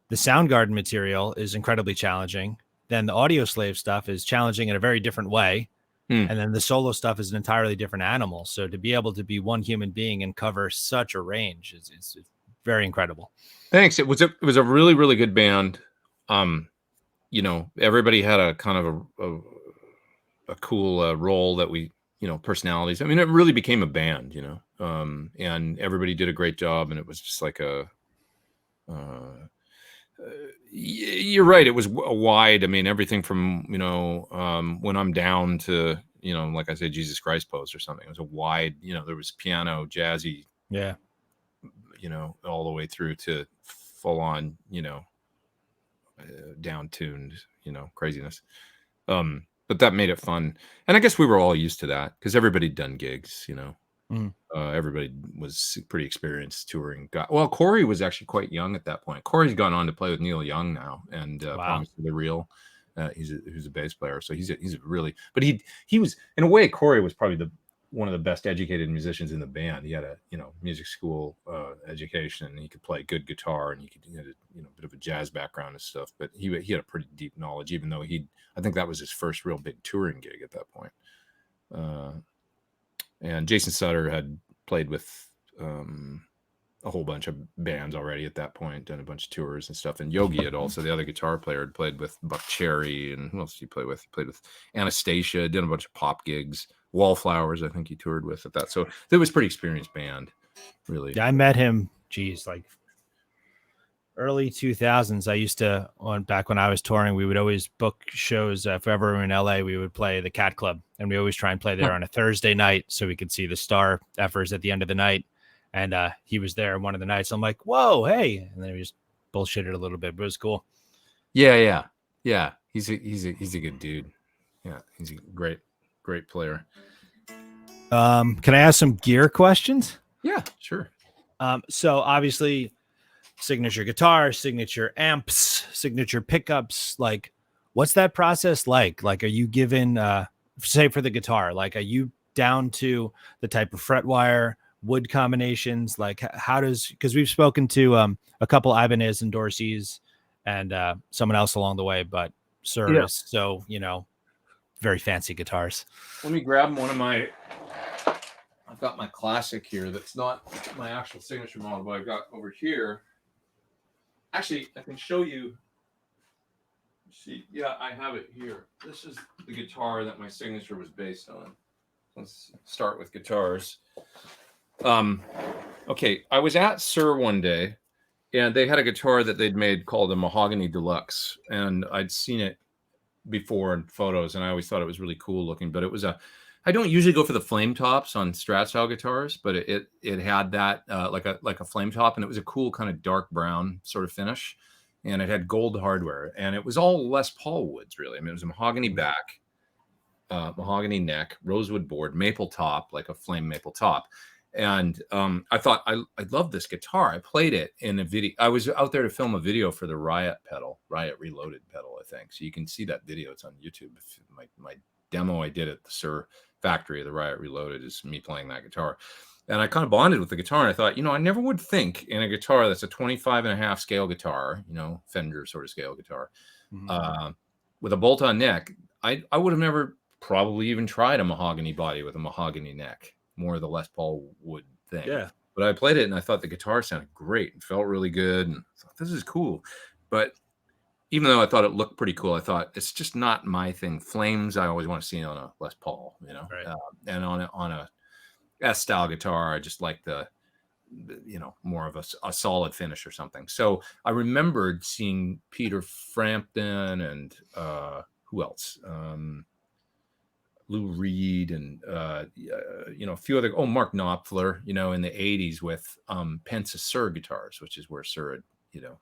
the Soundgarden material is incredibly challenging. Then the Audio Slave stuff is challenging in a very different way. Hmm. And then the solo stuff is an entirely different animal. So to be able to be one human being and cover such a range is very incredible. Thanks. It was a really, really good band. You know, everybody had a kind of a cool role that we, you know, personalities. I mean, it really became a band, you know, and everybody did a great job, and it was just like uh, you're right. It was a wide. I mean, everything from, you know, when I'm down to, you know, like I said, Jesus Christ pose or something. It was a wide. You know, there was piano, jazzy, Yeah. you know, all the way through to full on, you know, down tuned, you know, craziness. But that made it fun, and I guess we were all used to that because everybody'd done gigs, you know. Mm. Everybody was pretty experienced touring. Well, Corey was actually quite young at that point. Corey's gone on to play with Neil Young now, and Wow. Promise to the Real. He's a bass player, so he's a really. But he was, in a way, Corey was probably one of the best educated musicians in the band. He had a, you know, music school education, and he could play good guitar, and he had a, you know, bit of a jazz background and stuff. But he had a pretty deep knowledge, even though I think that was his first real big touring gig at that point. And Jason Sutter had played with a whole bunch of bands already at that point, done a bunch of tours and stuff. And Yogi had also, the other guitar player, had played with Buck Cherry, and who else did he play with? He played with Anastasia, did a bunch of pop gigs. Wallflowers, I think he toured with at that. So it was a pretty experienced band, really. Yeah, I met him, geez, like early 2000s. I used to, back when I was touring, we would always book shows. If ever we were in LA, we would play the Cat Club, and we always try and play there on a Thursday night so we could see the star effers at the end of the night. And he was there one of the nights. I'm like, whoa, hey. And then we just bullshitted a little bit, but it was cool. Yeah. He's a good dude. Yeah, he's a great player. Can I ask some gear questions? Yeah, sure. So obviously, signature guitars, signature amps, signature pickups. Like, what's that process like? Like, are you given, say for the guitar, like, are you down to the type of fret wire, wood combinations? Like, how does, because we've spoken to a couple Ibanez and Dorsey's and someone else along the way, but Suhr is so, you know, very fancy guitars. Let me grab one of my, I've got my classic here that's not my actual signature model, but I've got over here. Actually, I can show you. See, yeah, I have it here. This is the guitar that my signature was based on. Let's start with guitars. Okay, I was at Suhr one day, and they had a guitar that they'd made called a Mahogany Deluxe, and I'd seen it before in photos, and I always thought it was really cool looking. But it was I don't usually go for the flame tops on Strat style guitars, but it had that like a flame top, and it was a cool kind of dark brown sort of finish, and it had gold hardware, and it was all Les Paul woods, really. I mean, it was a mahogany back, mahogany neck, rosewood board, maple top, like a flame maple top. And I thought I loved this guitar. I played it in a video. I was out there to film a video for the Riot Reloaded pedal, I think. So you can see that video. It's on YouTube. My demo I did at the Suhr factory of the Riot Reloaded is me playing that guitar. And I kind of bonded with the guitar. And I thought, you know, I never would think in a guitar that's a 25.5 scale guitar, you know, Fender sort of scale guitar, with a bolt-on neck. I would have never probably even tried a mahogany body with a mahogany neck. More of the Les Paul wood thing. Yeah. But I played it and I thought the guitar sounded great and felt really good. And I thought, this is cool. But even though I thought it looked pretty cool, I thought it's just not my thing. Flames, I always want to see on a Les Paul, you know, Right. and on a S style guitar, I just like the you know, more of a solid finish or something. So I remembered seeing Peter Frampton and who else? Lou Reed and you know, a few other, Mark Knopfler, you know, in the 80s with Pence's Suhr guitars, which is where Suhr had, you know,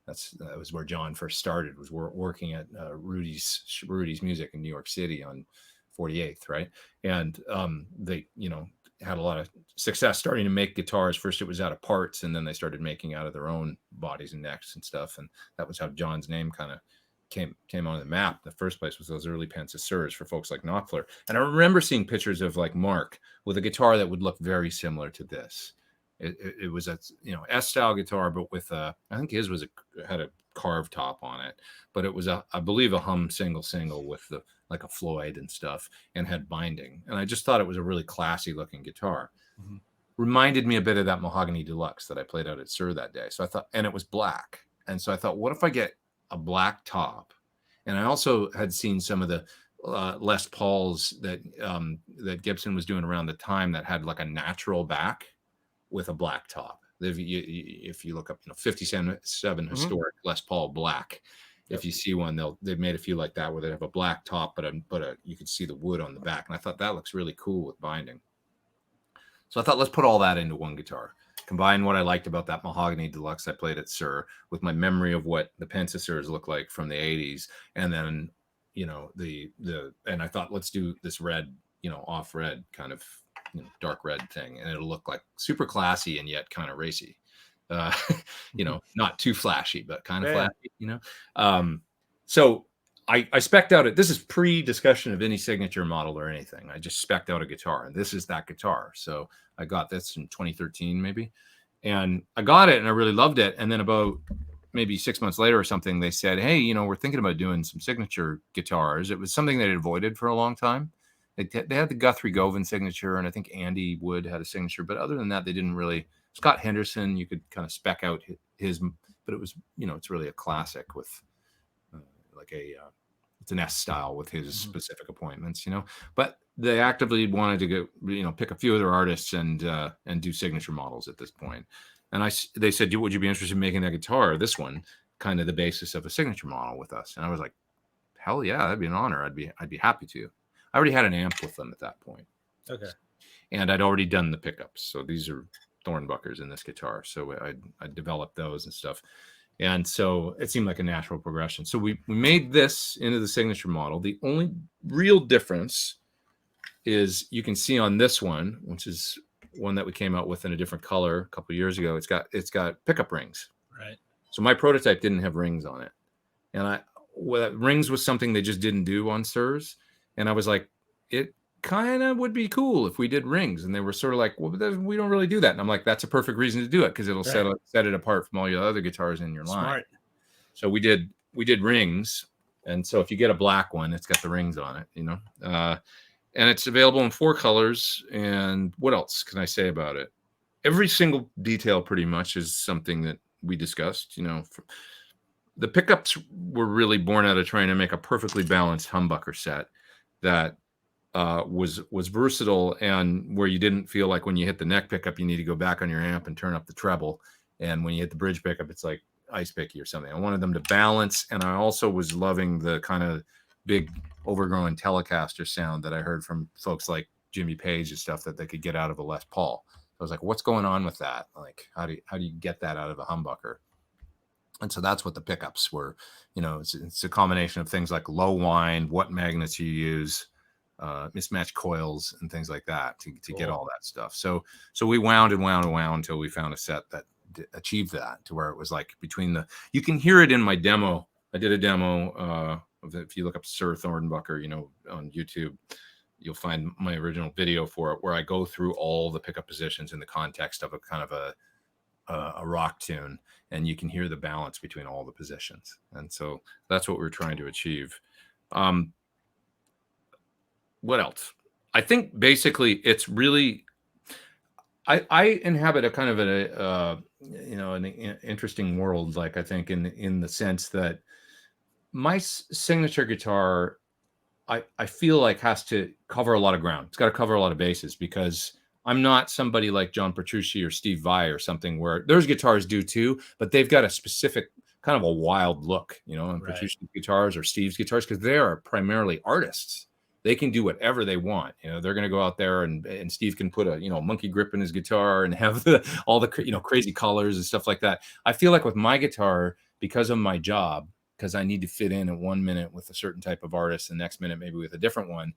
that was where John first started, was working at Rudy's Music in New York City on 48th, right? And they, you know, had a lot of success starting to make guitars. First, it was out of parts, and then they started making out of their own bodies and necks and stuff. And that was how John's name kind of came on the map in the first place, was those early Pensa Suhrs for folks like Knopfler. And I remember seeing pictures of like Mark with a guitar that would look very similar to this. It was a S-style guitar, but with I think his had a carved top on it, but it was I believe a Hum single with the like a Floyd and stuff, and had binding. And I just thought it was a really classy looking guitar. Mm-hmm. Reminded me a bit of that Mahogany Deluxe that I played out at Suhr that day. So I thought, and it was black. And so I thought, what if I get a black top? And I also had seen some of the Les Pauls that Gibson was doing around the time that had like a natural back with a black top. If you look up, 57 mm-hmm. historic Les Paul black, if you see one, they've made a few like that where they have a black top, but you can see the wood on the back. And I thought that looks really cool with binding. So I thought, let's put all that into one guitar. Combine what I liked about that Mahogany Deluxe I played at Suhr with my memory of what the Pensa Suhrs look like from the 80s. And then, and I thought, let's do this red, off red kind of, dark red thing. And it'll look like super classy and yet kind of racy. Not too flashy, but kind of flashy, So I spec'd out this is pre-discussion of any signature model or anything. I just spec'd out a guitar, and this is that guitar. So I got this in 2013, maybe. And I got it and I really loved it. And then about maybe 6 months later or something, they said, hey, we're thinking about doing some signature guitars. It was something they'd avoided for a long time. They had the Guthrie Govan signature, and I think Andy Wood had a signature. But other than that, they didn't really. Scott Henderson, you could kind of spec out his, but it was, it's really a classic with it's an S style with his specific appointments, but they actively wanted to go, pick a few other artists and do signature models at this point. And they said, would you be interested in making that guitar, this one, kind of the basis of a signature model with us? And I was like, hell yeah, that'd be an honor. I'd be happy to. I already had an amp with them at that point. Okay. And I'd already done the pickups. So these are Thornbuckers in this guitar. So I developed those and stuff. And so it seemed like a natural progression. So we made this into the signature model. The only real difference is you can see on this one, which is one that we came out with in a different color a couple of years ago. It's got pickup rings. Right. So my prototype didn't have rings on it. And rings was something they just didn't do on Suhrs. And I was like, it kind of would be cool if we did rings. And they were sort of like, well, but we don't really do that. And I'm like, that's a perfect reason to do it, because it'll set it apart from all your other guitars in your line. Smart. So we did rings. And so if you get a black one, it's got the rings on it, and it's available in 4 colors. And what else can I say about it? Every single detail pretty much is something that we discussed. The pickups were really born out of trying to make a perfectly balanced humbucker set that was versatile, and where you didn't feel like when you hit the neck pickup you need to go back on your amp and turn up the treble, and when you hit the bridge pickup it's like ice picky or something. I wanted them to balance, and I also was loving the kind of big overgrown Telecaster sound that I heard from folks like Jimmy Page and stuff that they could get out of a Les Paul. I was like, what's going on with that? Like, how do you get that out of a humbucker? And so that's what the pickups were. It's a combination of things like low wind, what magnets you use, mismatched coils, and things like that to get all that stuff. So we wound until we found a set that achieved that, to where it was like you can hear it in my demo. I did a demo if you look up Suhr Thornbucker, on YouTube, you'll find my original video for it, where I go through all the pickup positions in the context of a kind of a rock tune, and you can hear the balance between all the positions. And so that's what we're trying to achieve. What else? I think basically it's really, I inhabit a kind of an interesting world. Like, I think in the sense that my signature guitar, I feel like has to cover a lot of ground. It's got to cover a lot of bases, because I'm not somebody like John Petrucci or Steve Vai or something, where those guitars do too, but they've got a specific kind of a wild look, on Petrucci's guitars or Steve's guitars, because they are primarily artists. They can do whatever they want. They're going to go out there and Steve can put a, monkey grip in his guitar and have all the, crazy colors and stuff like that. I feel like with my guitar, because of my job, because I need to fit in at 1 minute with a certain type of artist, the next minute maybe with a different one,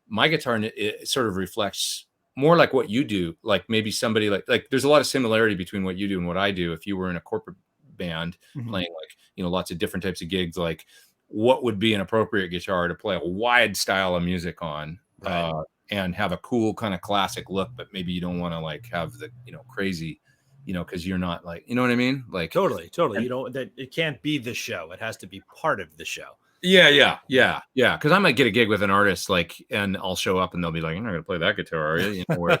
my guitar, it sort of reflects more like what you do, like maybe somebody like there's a lot of similarity between what you do and what I do. If you were in a corporate band playing like, you know, lots of different types of gigs, like what would be an appropriate guitar to play a wide style of music on, Right. and have a cool kind of classic look, but maybe you don't want to like have the, you know, crazy, you know, because you're not like, you know what I mean? Like Totally. You don't, that it can't be the show. It has to be part of the show. yeah. Because I might get a gig with an artist, like, and I'll show up and they'll be like, "You're not gonna play that guitar, are you?" You know, where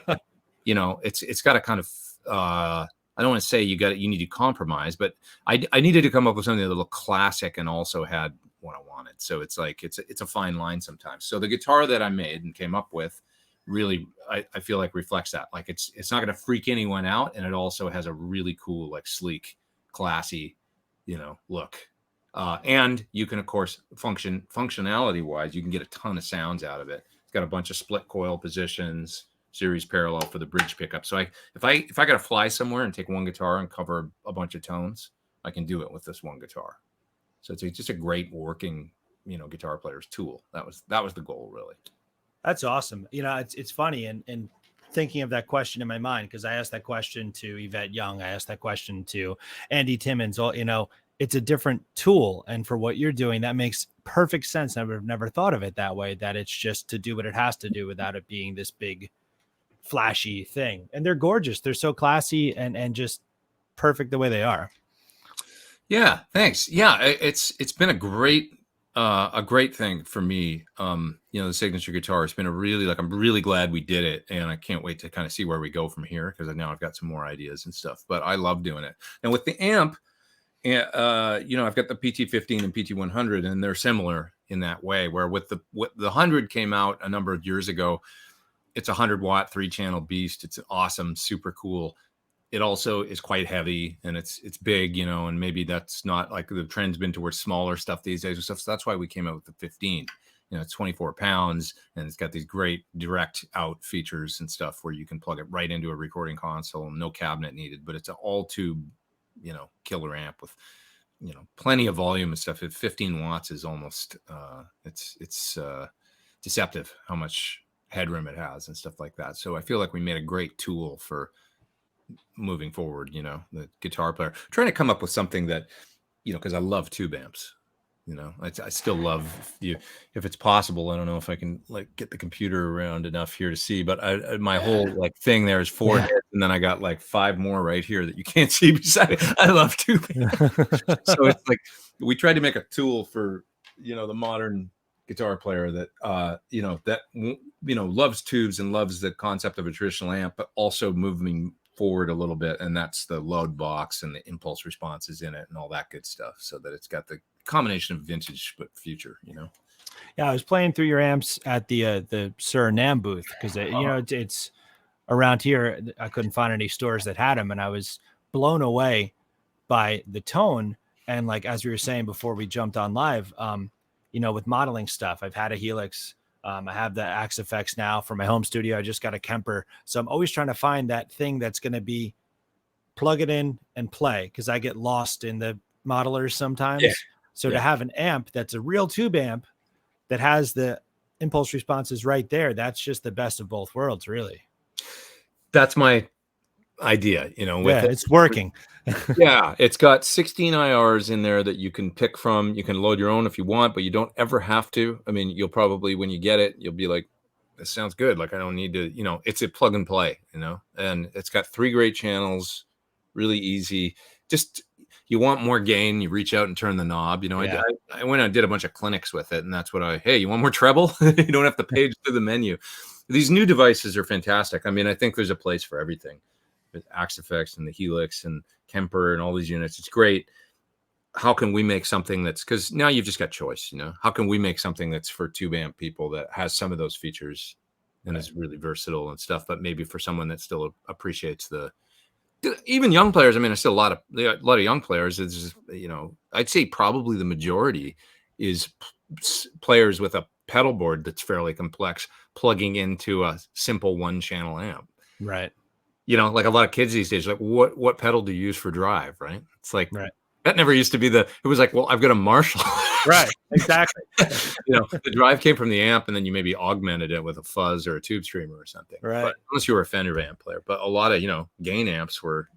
you know, it's got to kind of I don't want to say you need to compromise, but I needed to come up with something that looked classic and also had what I wanted. So it's like it's a fine line sometimes. So the guitar that I made and came up with really I feel like reflects that. Like it's not gonna freak anyone out, and it also has a really cool, like sleek, classy, you know, look. And you can, of course, functionality wise, you can get a ton of sounds out of it. It's got a bunch of split coil positions, series parallel for the bridge pickup. So if I got to fly somewhere and take one guitar and cover a bunch of tones, I can do it with this one guitar. So it's just a great working, you know, guitar player's tool. That was the goal, really. That's awesome. You know, it's funny and thinking of that question in my mind, because I asked that question to Yvette Young. I asked that question to Andy Timmons. All, you know, it's a different tool. And for what you're doing, that makes perfect sense. I would have never thought of it that way, that it's just to do what it has to do without it being this big flashy thing. And they're gorgeous. They're so classy and just perfect the way they are. Yeah, thanks. Yeah, it's been a great thing for me. You know, the signature guitar, it's been a really, like, I'm really glad we did it, and I can't wait to kind of see where we go from here, because now I've got some more ideas and stuff. But I love doing it. And with the amp, you know, I've got the PT15 and PT100, and they're similar in that way. Where with the 100 came out a number of years ago, it's a 100-watt 3-channel beast. It's awesome, super cool. It also is quite heavy, and it's big, you know, and maybe that's not, like, the trend's been towards smaller stuff these days and stuff. So that's why we came out with the 15. You know, it's 24 pounds, and it's got these great direct out features and stuff where you can plug it right into a recording console and no cabinet needed. But it's an all tube, you know, killer amp with, you know, plenty of volume and stuff. At 15 watts is almost it's deceptive how much headroom it has and stuff like that. So I feel like we made a great tool for moving forward, you know, the guitar player, trying to come up with something that, you know, because I love tube amps, you know, I still love if it's possible. I don't know if I can, like, get the computer around enough here to see, but my whole, like, thing there is 4 hits, and then I got like 5 more right here that you can't see beside it. I love tube amps. So it's like we tried to make a tool for, you know, the modern guitar player that you know, loves tubes and loves the concept of a traditional amp, but also moving forward a little bit, and that's the load box and the impulse responses in it and all that good stuff, so that it's got the combination of vintage but future, you know. Yeah, I was playing through your amps at the Suhr NAMM booth, because you know, it's around here. I couldn't find any stores that had them, and I was blown away by the tone. And like, as we were saying before we jumped on live, you know, with modeling stuff, I've had a Helix. I have the Axe Effects now for my home studio. I just got a Kemper. So I'm always trying to find that thing that's going to be plug it in and play, because I get lost in the modelers sometimes. Yeah. So to have an amp that's a real tube amp that has the impulse responses right there, that's just the best of both worlds, really. That's my idea, you know, with it's working. Yeah, it's got 16 IRs in there that you can pick from. You can load your own if you want, but you don't ever have to. I mean, you'll probably, when you get it, you'll be like, this sounds good. Like, I don't need to, you know, it's a plug and play, you know, and it's got 3 great channels, really easy. Just, you want more gain, you reach out and turn the knob. You know, I went and did a bunch of clinics with it, and that's what hey, you want more treble? You don't have to page through the menu. These new devices are fantastic. I mean, I think there's a place for everything. With Axe Effects and the Helix and Kemper and all these units, it's great. How can we make something that's, because now you've just got choice, you know, how can we make something that's for tube amp people that has some of those features and is really versatile and stuff, but maybe for someone that still appreciates the, even young players. I mean, I still a lot of young players. Is, you know, I'd say probably the majority is players with a pedal board that's fairly complex, plugging into a simple 1-channel amp. Right. You know, like a lot of kids these days, like what pedal do you use for drive, right? It's like, That never used to be it was like, well, I've got a Marshall. Right. Exactly. The drive came from the amp, and then you maybe augmented it with a fuzz or a tube streamer or something. Right. But unless you were a Fender amp player. But a lot of, gain amps were,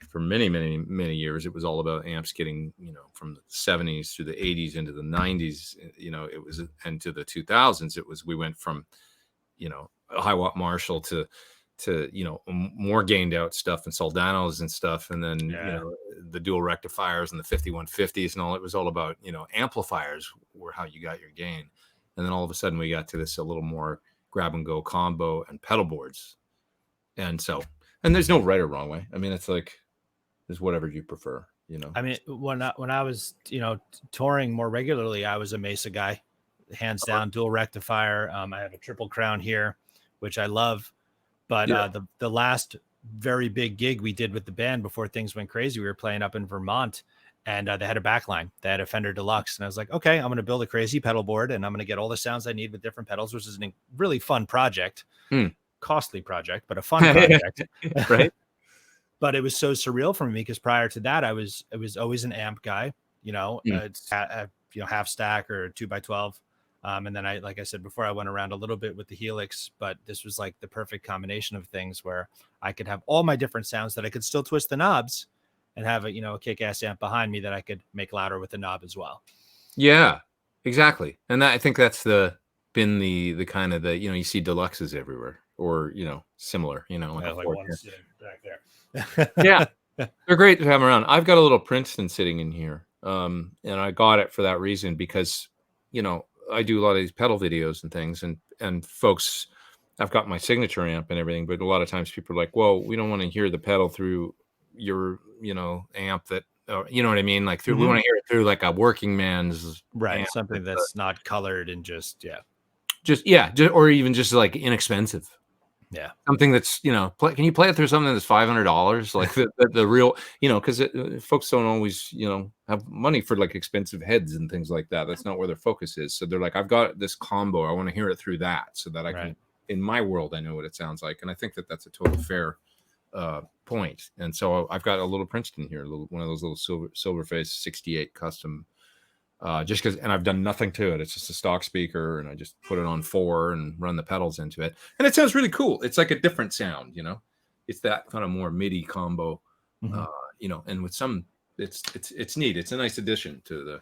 for many, many, many years, it was all about amps getting, from the 70s through the 80s into the 90s, it was, and to the 2000s, we went from, a high watt Marshall to more gained out stuff and Soldanos and stuff, and then the dual rectifiers and the 5150s and all. It was all about amplifiers were how you got your gain, and then all of a sudden we got to this a little more grab and go combo and pedal boards, and there's no right or wrong way. I mean, it's like there's whatever you prefer. I mean, when I was touring more regularly, I was a Mesa guy, hands down. Dual rectifier. I have a triple crown here, which I love. But the last very big gig we did with the band before things went crazy, we were playing up in Vermont, and they had a backline. They had a Fender Deluxe, and I was like, okay, I'm going to build a crazy pedal board, and I'm going to get all the sounds I need with different pedals, which is a really fun project, costly project, but a fun project, right? But it was so surreal for me because prior to that, I was always an amp guy, it's half stack or 2x12. And then like I said before, I went around a little bit with the Helix, but this was like the perfect combination of things where I could have all my different sounds that I could still twist the knobs and have a kick-ass amp behind me that I could make louder with the knob as well. Yeah, exactly. And I think that's been the kind of you see deluxes everywhere, or similar, like one sitting back there. Yeah, they're great to have around. I've got a little Princeton sitting in here, and I got it for that reason because I do a lot of these pedal videos and things, and folks, I've got my signature amp and everything, but a lot of times people are like, well, we don't want to hear the pedal through your, amp that, you know what I mean? Like we want to hear it through like a working man's amp, something that's not colored and or even just like inexpensive. Yeah. Something that's, can you play it through something that's $500? Like the real, because folks don't always, have money for like expensive heads and things like that. That's not where their focus is. So they're like, I've got this combo. I want to hear it through that so that I can, in my world, I know what it sounds like. And I think that that's a total fair point. And so I've got a little Princeton here, one of those little Silverface 68 custom, just because, and I've done nothing to it. It's just a stock speaker, and I just put it on 4 and run the pedals into it, and it sounds really cool. It's like a different sound, It's that kind of more MIDI combo, and with some, it's neat. It's a nice addition to the,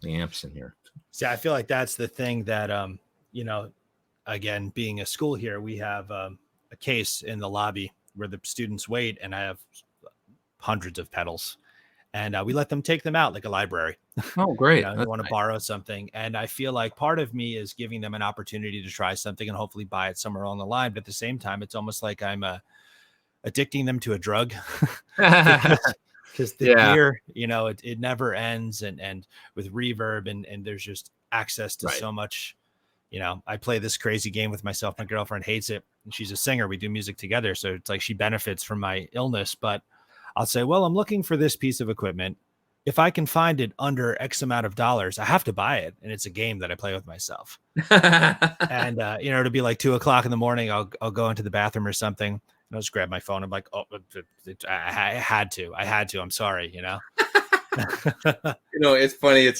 the amps in here. See, I feel like that's the thing that, again, being a school here, we have a case in the lobby where the students wait, and I have hundreds of pedals. And we let them take them out like a library. Oh, great. They want to borrow something. And I feel like part of me is giving them an opportunity to try something and hopefully buy it somewhere along the line. But at the same time, it's almost like I'm addicting them to a drug. Because the gear, it never ends. And with reverb and there's just access to so much. I play this crazy game with myself. My girlfriend hates it. And she's a singer. We do music together. So it's like she benefits from my illness. But I'll say, well, I'm looking for this piece of equipment. If I can find it under X amount of dollars, I have to buy it. And it's a game that I play with myself. And, it'll be like 2:00 in the morning. I'll go into the bathroom or something. And I'll just grab my phone. I'm like, oh, I had to. I'm sorry, It's funny.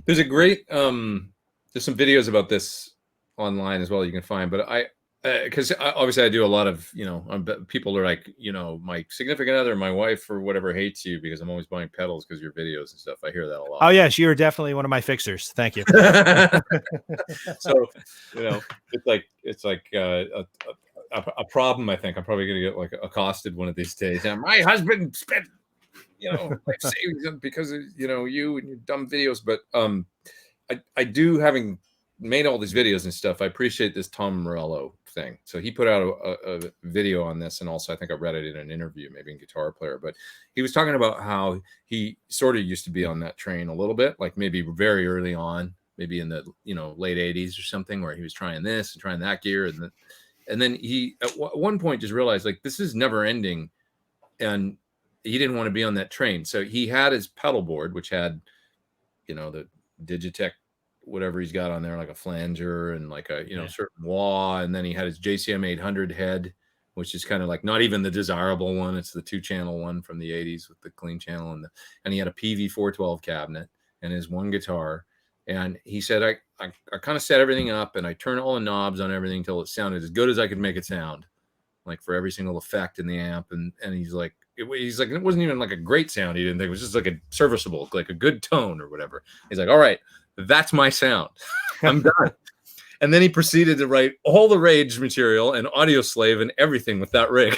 There's a great, there's some videos about this online as well you can find. But because obviously I do a lot of, people are like, my significant other, my wife or whatever hates you because I'm always buying pedals because of your videos and stuff. I hear that a lot. Oh yes, you are definitely one of my fixers. Thank you. So, it's like a problem. I think I'm probably going to get like accosted one of these days. And my husband spent, life savings because of, you and your dumb videos. But I do, having made all these videos and stuff, I appreciate this Tom Morello thing. So he put out a video on this, and also I think I read it in an interview, maybe in Guitar Player, but he was talking about how he sort of used to be on that train a little bit, like maybe very early on, maybe in the late 80s or something, where he was trying this and trying that gear, and then he at one point just realized like this is never ending, and he didn't want to be on that train. So he had his pedal board, which had the Digitech whatever he's got on there, like a flanger and like a certain wah, and then he had his JCM 800 head which is kind of like not even the desirable one. It's the 2-channel one from the 80s with the clean channel, and he had a PV 412 cabinet and his one guitar. And he said, I kind of set everything up and I turned all the knobs on everything until it sounded as good as I could make it sound, like for every single effect in the amp. And he's like, it wasn't even like a great sound. He didn't think it was just like a serviceable, like a good tone or whatever. He's like, all right, that's my sound. I'm done. And then he proceeded to write all the Rage material and Audio Slave and everything with that rig.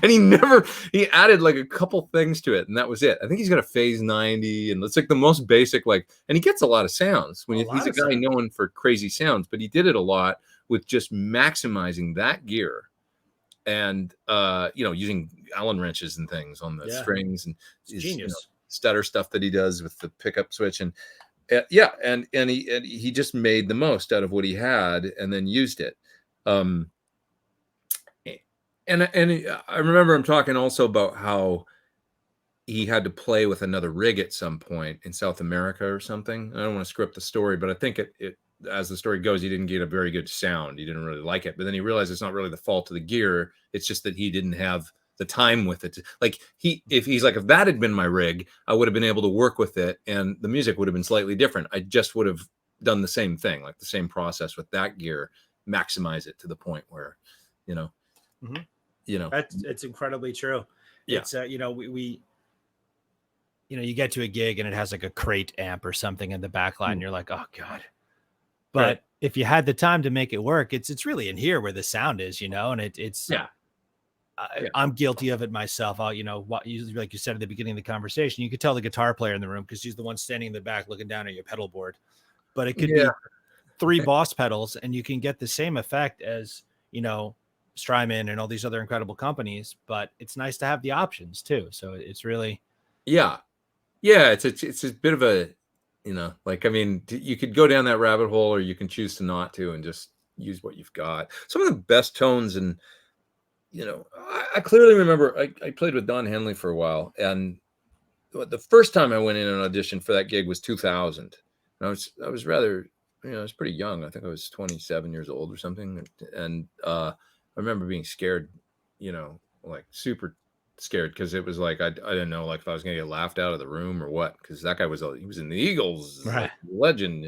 And he added like a couple things to it, and that was it. I think he's got a Phase 90, and it's like the most basic, like, and he gets a lot of sounds. He's a guy known for crazy sounds, but he did it a lot with just maximizing that gear and, using Allen wrenches and things on the strings and his, genius. Stutter stuff that he does with the pickup switch. And he just made the most out of what he had and then used it. And I remember him talking also about how he had to play with another rig at some point in South America or something. I don't want to script the story, but I think it as the story goes, he didn't get a very good sound. He didn't really like it. But then he realized it's not really the fault of the gear. It's just that he didn't have the time with it. Like if that had been my rig, I would have been able to work with it and the music would have been slightly different. I just would have done the same thing, like the same process with that gear, maximize it to the point where, Mm-hmm. It's incredibly true. Yeah. It's we you get to a gig and it has like a crate amp or something in the back line. You're like, oh God. But if you had the time to make it work, it's really in here where the sound is, and it's I'm guilty of it myself. Like you said at the beginning of the conversation, you could tell the guitar player in the room because he's the one standing in the back looking down at your pedal board. But it could be 3 Boss pedals and you can get the same effect as, Strymon and all these other incredible companies, but it's nice to have the options too. So it's really, it's a bit of a, you could go down that rabbit hole or you can choose to not to and just use what you've got. Some of the best tones, and I clearly remember I played with Don Henley for a while, and the first time I went in an audition for that gig was 2000. And I was rather, I was pretty young. I think I was 27 years old or something, and I remember being scared, like super scared, because it was like I didn't know like if I was gonna get laughed out of the room or what, because that guy he was in the Eagles, right, like, legend.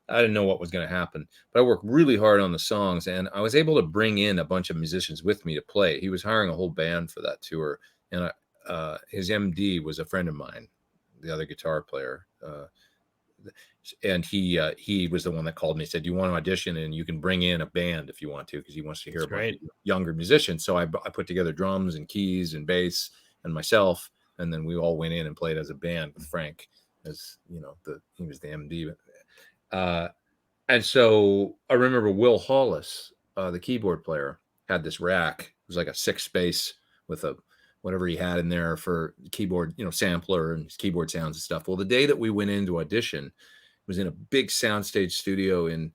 I didn't know what was going to happen, but I worked really hard on the songs, and I was able to bring in a bunch of musicians with me to play. He was hiring a whole band for that tour, and his MD was a friend of mine, the other guitar player. And he was the one that called me, said, you want to audition and you can bring in a band if you want to, because he wants to hear about younger musicians. So I put together drums and keys and bass and myself, and then we all went in and played as a band with Frank, as he was the MD. And so I remember Will Hollis, the keyboard player, had this rack. It was like a 6-space with a whatever he had in there for keyboard, sampler and keyboard sounds and stuff. Well, the day that we went in to audition, it was in a big soundstage studio in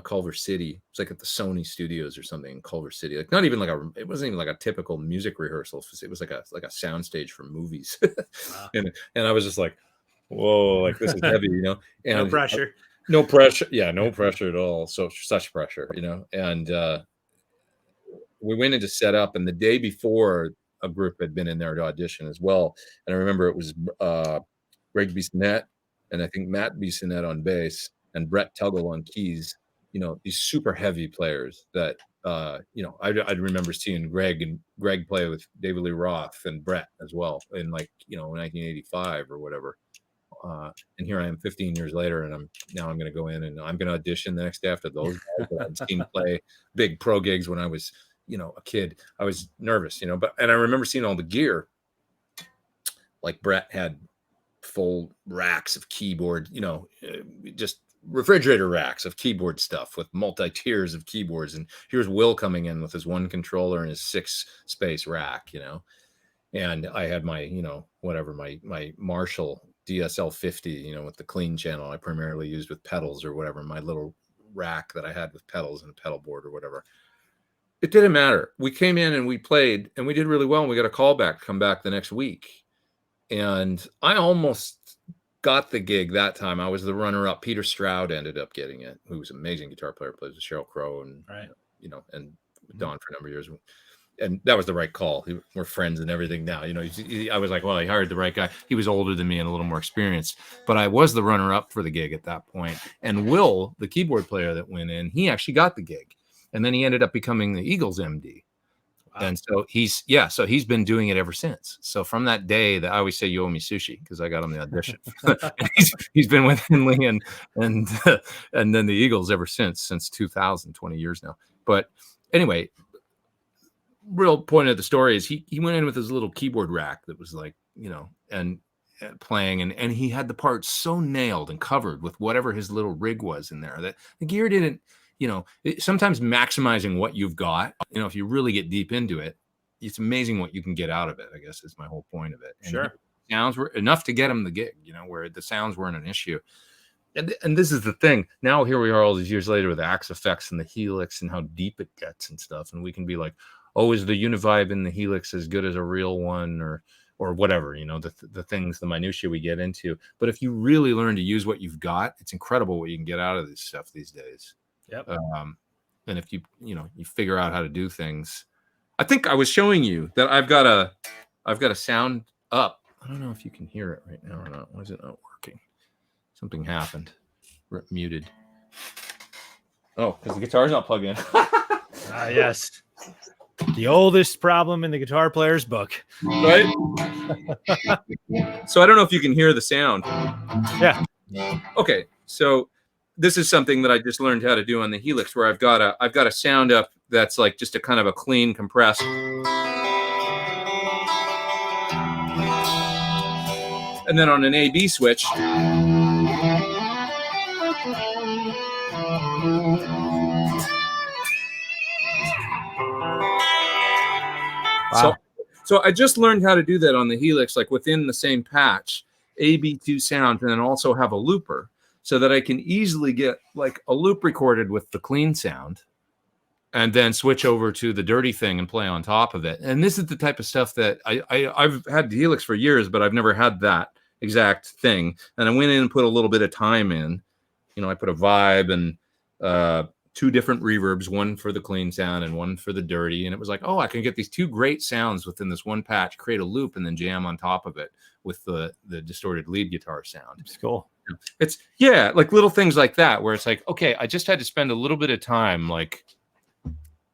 Culver City. It was like at the Sony Studios or something in Culver City. Like it wasn't even like a typical music rehearsal. It was like a soundstage for movies. Wow. and I was just like, whoa, like this is heavy, And no pressure. No pressure. Yeah, no pressure at all. So such pressure, And we went into set up, and the day before, a group had been in there to audition as well. And I remember it was Greg Bissonette, and I think Matt Bissonette on bass, and Brett Tuggle on keys. These super heavy players that I'd remember seeing Greg play with David Lee Roth and Brett as well in 1985 or whatever. And here I am 15 years later, and I'm going to go in and I'm going to audition the next day after those guys that I'd seen play big pro gigs when I was, a kid. I was nervous, and I remember seeing all the gear. Like Brett had full racks of keyboard, just refrigerator racks of keyboard stuff with multi-tiers of keyboards. And here's Will coming in with his 1 controller and his 6-space rack, and I had my, my Marshall DSL 50, with the clean channel I primarily used with pedals or whatever, my little rack that I had with pedals and a pedal board or whatever. It didn't matter. We came in and we played and we did really well, and we got a call back to come back the next week. And I almost got the gig that time. I was the runner-up. Peter Stroud ended up getting it, who was an amazing guitar player, plays with Sheryl Crow, and right. And with Don for a number of years. And that was the right call. We're friends and everything now. You know, I was like, well, I hired the right guy. He was older than me and a little more experienced, but I was the runner-up for the gig at that point. And Will, the keyboard player that went in, he actually got the gig. And then he ended up becoming the Eagles MD. Wow. And so he's been doing it ever since. So from that day, that I always say you owe me sushi because I got him the audition. he's been with Henley and then the Eagles ever since 2000, 20 years now. But anyway, real point of the story is he went in with his little keyboard rack that was like, you know, and playing and he had the parts so nailed and covered with whatever his little rig was in there that the gear didn't, you know, sometimes maximizing what you've got, you know, if you really get deep into it, it's amazing what you can get out of it, I guess is my whole point of it. And sure. Sounds were enough to get him the gig, you know, where the sounds weren't an issue. And this is the thing. Now here we are all these years later with the Axe effects and the Helix and how deep it gets and stuff. And we can be like, oh, is the Univibe in the Helix as good as a real one or whatever, you know, the things, the minutiae we get into. But if you really learn to use what you've got, it's incredible what you can get out of this stuff these days. Yep. And if you figure out how to do things, I think I was showing you that I've got a sound up. I don't know if you can hear it right now or not. Why is it not working? Something happened. Muted. Oh, because the guitar's not plugged in. Yes. The oldest problem in the guitar player's book. Right? So I don't know if you can hear the sound. Yeah. Okay. So this is something that I just learned how to do on the Helix, where I've got a sound up that's like just a kind of a clean compressed. And then on an A/B switch, wow. So I just learned how to do that on the Helix, like within the same patch, AB2 sound, and then also have a looper so that I can easily get like a loop recorded with the clean sound and then switch over to the dirty thing and play on top of it. And this is the type of stuff that I've had the Helix for years, but I've never had that exact thing. And I went in and put a little bit of time in. You know, I put a vibe and two different reverbs, one for the clean sound and one for the dirty. And it was like, oh, I can get these two great sounds within this one patch, create a loop, and then jam on top of it with the distorted lead guitar sound. It's cool. It's, yeah, like little things like that, where it's like, okay, I just had to spend a little bit of time, like,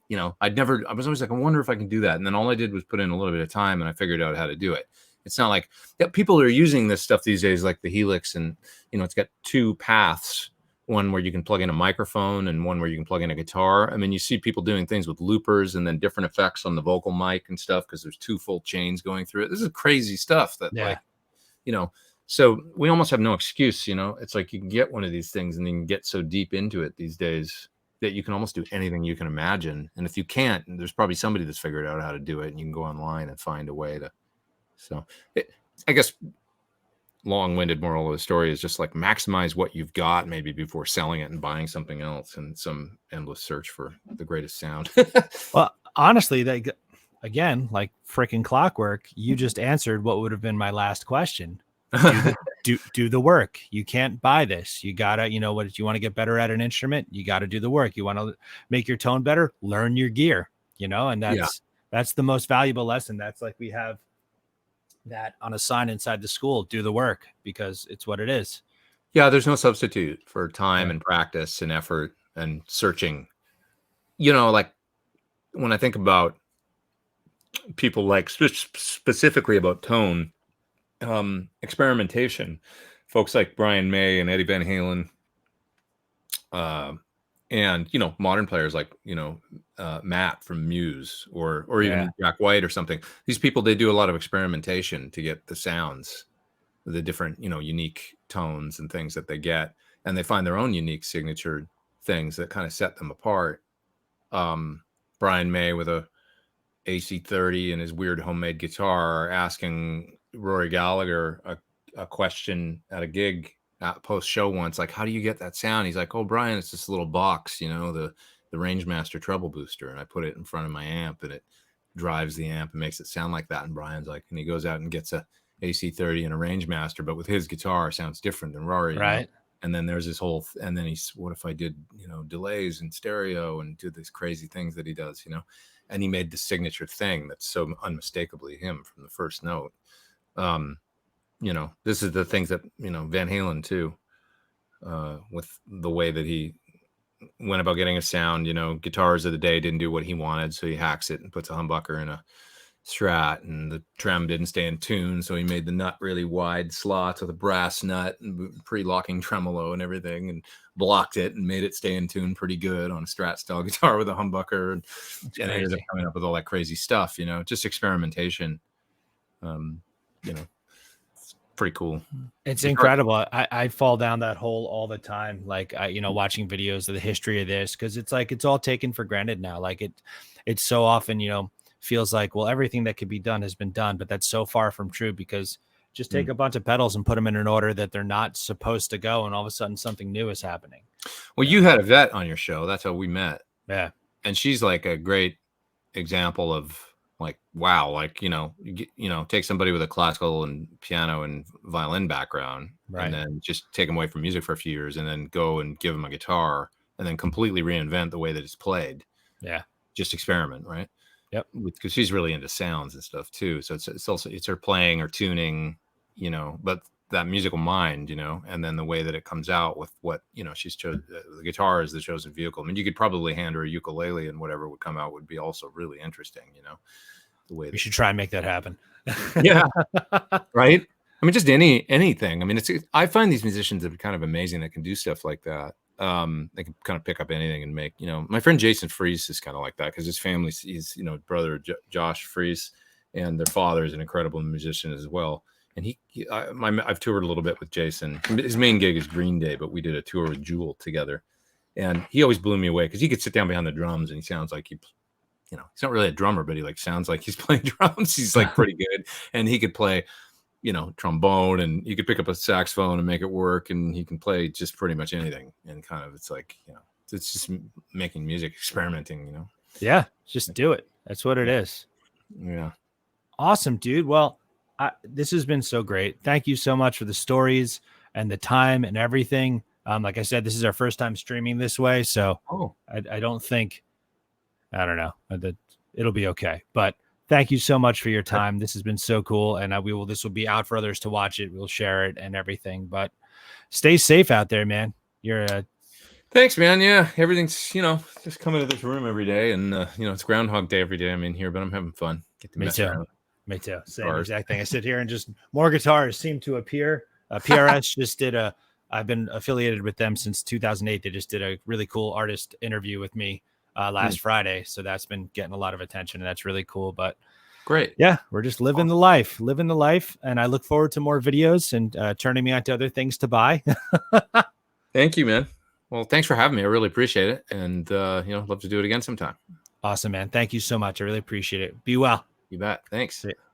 you know, I was always like, I wonder if I can do that. And then all I did was put in a little bit of time and I figured out how to do it. It's not like people are using this stuff these days, like the Helix, and, you know, it's got two paths. One where you can plug in a microphone and one where you can plug in a guitar. I mean, you see people doing things with loopers and then different effects on the vocal mic and stuff because there's two full chains going through it. This is crazy stuff that, like, you know, so we almost have no excuse, you know. It's like you can get one of these things and you can get so deep into it these days that you can almost do anything you can imagine. And if you can't, there's probably somebody that's figured out how to do it and you can go online and find a way to. So I guess long-winded moral of the story is just like maximize what you've got maybe before selling it and buying something else and some endless search for the greatest sound. Well, honestly, again, like freaking clockwork, you just answered what would have been my last question. Do the work. You can't buy this. You gotta, you know, what if you want to get better at an instrument, you got to do the work. You want to make your tone better, learn your gear, you know, and that's the most valuable lesson. That's like we have that on a sign inside the school, do the work, because it's what it is. Yeah, there's no substitute for time and practice and effort and searching. You know, like when I think about people, like specifically about tone, experimentation, folks like Brian May and Eddie Van Halen, and, you know, modern players like, you know, Matt from Muse or even Jack White or something. These people, they do a lot of experimentation to get the sounds, the different, you know, unique tones and things that they get. And they find their own unique signature things that kind of set them apart. Brian May with a AC30 and his weird homemade guitar asking Rory Gallagher a question at a gig post show once, like, how do you get that sound? He's like, oh, Brian, it's this little box, you know, the Rangemaster treble booster, and I put it in front of my amp and it drives the amp and makes it sound like that. And Brian's like, and he goes out and gets a AC30 and a Rangemaster, but with his guitar sounds different than Rory, right? And then there's this whole, and then he's, what if I did, you know, delays and stereo and do these crazy things that he does, you know, and he made the signature thing that's so unmistakably him from the first note. You know, this is the things that, you know, Van Halen too, with the way that he went about getting a sound. You know, guitars of the day didn't do what he wanted, so he hacks it and puts a humbucker in a Strat, and the trem didn't stay in tune, so he made the nut really wide slots with a brass nut and pre-locking tremolo and everything, and blocked it and made it stay in tune pretty good on a Strat style guitar with a humbucker, and ended up coming up with all that crazy stuff, you know, just experimentation. You know, it's pretty cool. It's incredible. I fall down that hole all the time. Like, you know, watching videos of the history of this, because it's like it's all taken for granted now. Like it's so often, you know, feels like, well, everything that could be done has been done, but that's so far from true, because just take a bunch of pedals and put them in an order that they're not supposed to go, and all of a sudden something new is happening. Well, you had a vet on your show. That's how we met. Yeah. And she's like a great example of like, wow, like, you know, take somebody with a classical and piano and violin background, right, and then just take them away from music for a few years, and then go and give them a guitar, and then completely reinvent the way that it's played. Yeah. Just experiment, right? Yep. Because she's really into sounds and stuff too. So it's also her playing or tuning, you know, but that musical mind, you know, and then the way that it comes out with what, you know, she's chosen. The guitar is the chosen vehicle. I mean, you could probably hand her a ukulele, and whatever would come out would be also really interesting, you know, the way we should try and make that happen. Yeah. Right. I mean, just anything. I mean, I find these musicians that are kind of amazing that can do stuff like that. They can kind of pick up anything and make, you know, my friend Jason Fries is kind of like that, because his family, he's, you know, brother Josh Fries, and their father is an incredible musician as well. And I've toured a little bit with Jason. His main gig is Green Day, but we did a tour with Jewel together, and he always blew me away, because he could sit down behind the drums and he sounds like you know, he's not really a drummer, but he like sounds like he's playing drums. He's like pretty good, and he could play, you know, trombone, and you could pick up a saxophone and make it work, and he can play just pretty much anything. And kind of, it's like, you know, it's just making music, experimenting, you know. Yeah, just do it. That's what it is. Yeah. Awesome, dude. Well, this has been so great. Thank you so much for the stories and the time and everything. Like I said, this is our first time streaming this way, so I don't think, I don't know, that it'll be okay. But thank you so much for your time. This has been so cool, and this will be out for others to watch it. We'll share it and everything. But stay safe out there, man. Thanks, man. Yeah, everything's, you know, just coming to this room every day, and you know, it's Groundhog Day every day I'm in here, but I'm having fun. Get to mess around. Me too. Same exact thing. I sit here and just more guitars seem to appear. PRS just did I've been affiliated with them since 2008. They just did a really cool artist interview with me last Friday. So that's been getting a lot of attention, and that's really cool. But great. Yeah, we're just living the life. And I look forward to more videos and turning me on to other things to buy. Thank you, man. Well, thanks for having me. I really appreciate it. And, you know, love to do it again sometime. Awesome, man. Thank you so much. I really appreciate it. Be well. You bet. Thanks. See ya.